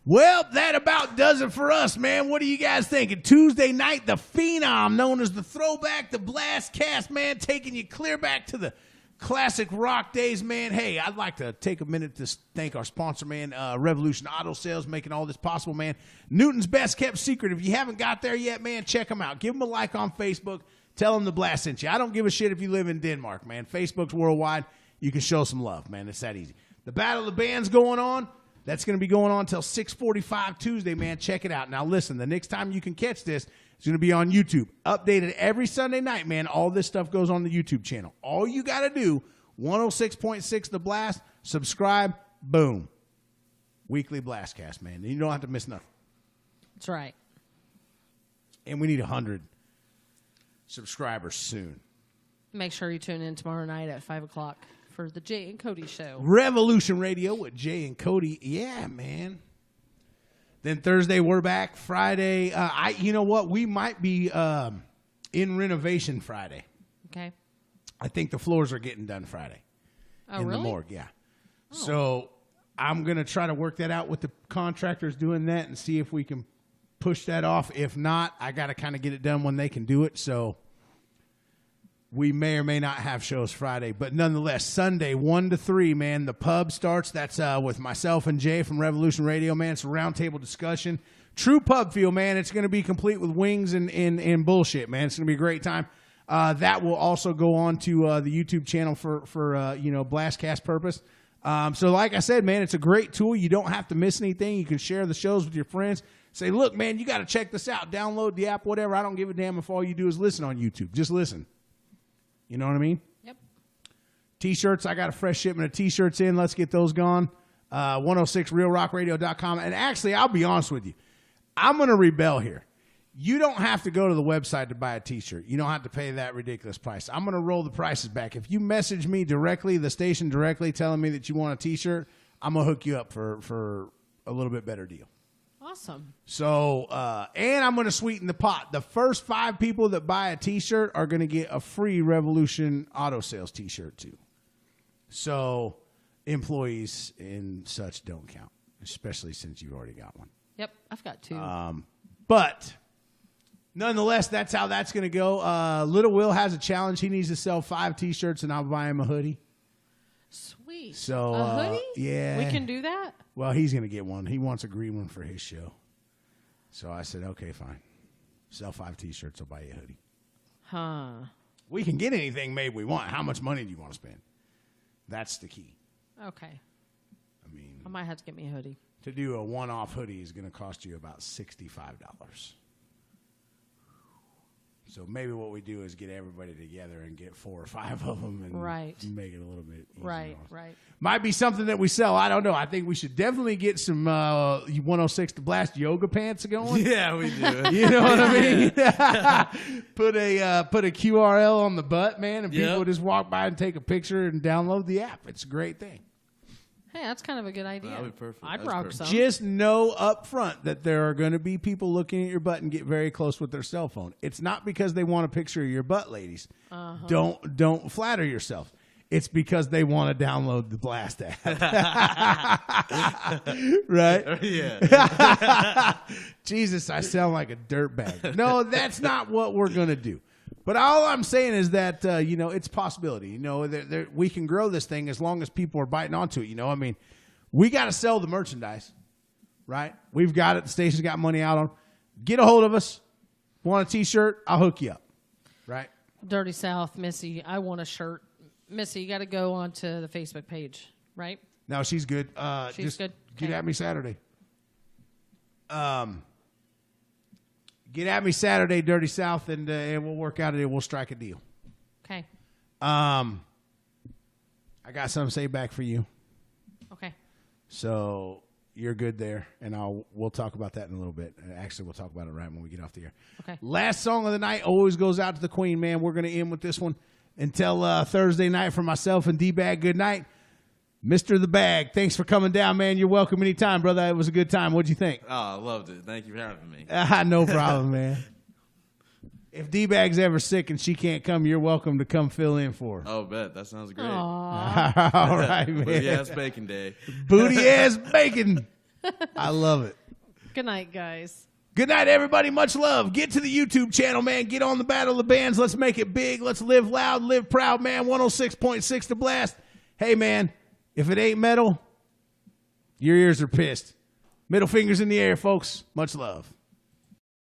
Well, that about does it for us, man. What are you guys thinking? Tuesday night, the Phenom, known as the ThrowBack Blast Cast, man, taking you clear back to the classic rock days, man. Hey, I'd like to take a minute to thank our sponsor, man, Revolution Auto Sales, making all this possible, man. Newton's best kept secret. If you haven't got there yet, man, check them out. Give them a like on Facebook. Tell them the Blast sent you. I don't give a shit if you live in Denmark, man. Facebook's worldwide. You can show some love, man. It's that easy. The Battle of the Bands going on. That's going to be going on until 6:45 Tuesday, man. Check it out. Now, listen, the next time you can catch this, it's going to be on YouTube. Updated every Sunday night, man. All this stuff goes on the YouTube channel. All you got to do, 106.6 The Blast, subscribe, boom. Weekly Blastcast, man. You don't have to miss nothing. That's right. And we need 100 subscribers soon. Make sure you tune in tomorrow night at 5 o'clock for the Jay and Cody show. Revolution Radio with Jay and Cody. Yeah, man. Then Thursday, we're back. Friday, you know what? We might be in renovation Friday. Okay. I think the floors are getting done Friday. Oh, in really? the morgue, yeah. Oh. So I'm going to try to work that out with the contractors doing that and see if we can push that off. If not, I got to kind of get it done when they can do it. So we may or may not have shows Friday, but nonetheless, Sunday, 1 to 3, man, the pub starts. That's with myself and Jay from Revolution Radio, man. It's a roundtable discussion. True pub feel, man. It's going to be complete with wings and bullshit, man. It's going to be a great time. That will also go on to the YouTube channel for Blastcast purpose. So like I said, man, it's a great tool. You don't have to miss anything. You can share the shows with your friends. Say, look, man, you got to check this out. Download the app, whatever. I don't give a damn if all you do is listen on YouTube. Just listen. You know what I mean? Yep. T-shirts. I got a fresh shipment of T-shirts in. Let's get those gone. 106realrockradio.com. And actually, I'll be honest with you. I'm going to rebel here. You don't have to go to the website to buy a T-shirt. You don't have to pay that ridiculous price. I'm going to roll the prices back. If you message me directly, the station directly, telling me that you want a T-shirt, I'm going to hook you up for a little bit better deal. Awesome. So, and I'm going to sweeten the pot. The first 5 people that buy a T-shirt are going to get a free Revolution Auto Sales T-shirt too. So, employees and such don't count, especially since you've already got one. Yep, I've got 2. But nonetheless, that's how that's going to go. Little Will has a challenge. He needs to sell 5 T-shirts, and I'll buy him a hoodie. Sweet. So, a hoodie? yeah. We can do that? Well, he's going to get one. He wants a green one for his show. So I said, okay, fine. Sell 5 T-shirts. I'll buy you a hoodie. Huh. We can get anything made we want. How much money do you want to spend? That's the key. Okay. I mean, I might have to get me a hoodie. to do a one-off hoodie is going to cost you about $65. So maybe what we do is get everybody together and get 4 or 5 of them and Right. make it a little bit easier. Right, right. Might be something that we sell. I don't know. I think we should definitely get some 106 to Blast yoga pants going. Yeah, we do. You know what I mean? Put a QRL on the butt, man, and people just walk by and take a picture and download the app. It's a great thing. Hey, that's kind of a good idea. That'd be perfect. I'd That's rock perfect. some. Just know up front that there are going to be people looking at your butt and get very close with their cell phone. It's not because they want a picture of your butt, ladies. Don't flatter yourself. It's because they want to download the Blast app. Right? Yeah. Jesus, I sound like a dirtbag. No, that's not what we're going to do. But all I'm saying is that, it's a possibility. We can grow this thing as long as people are biting onto it. I mean, we got to sell the merchandise, right? We've got it. The station's got money out on. Get a hold of us. Want a T-shirt? I'll hook you up, right? Dirty South, Missy, I want a shirt. Missy, you got to go onto the Facebook page, right? No, she's good. She's good? Get Okay. at me Saturday. Get at me Saturday, Dirty South, and we'll work out it and we'll strike a deal. Okay. I got something to say back for you. Okay. So you're good there, and we'll talk about that in a little bit. Actually, we'll talk about it right when we get off the air. Okay. Last song of the night always goes out to the Queen, man. We're going to end with this one. Until Thursday night for myself and D-Bag, good night. Mr. The Bag, thanks for coming down, man. You're welcome anytime, brother. It was a good time. What'd you think? Oh, I loved it. Thank you for having me. No problem, man. If D-Bag's ever sick and she can't come, you're welcome to come fill in for her. Oh, bet. That sounds great. Aww. All right, man. Booty ass bacon day. Booty ass bacon. I love it. Good night, guys. Good night, everybody. Much love. Get to the YouTube channel, man. Get on the Battle of the Bands. Let's make it big. Let's live loud, live proud, man. 106.6 The Blast. Hey, man, if it ain't metal, your ears are pissed. Middle fingers in the air, folks. Much love.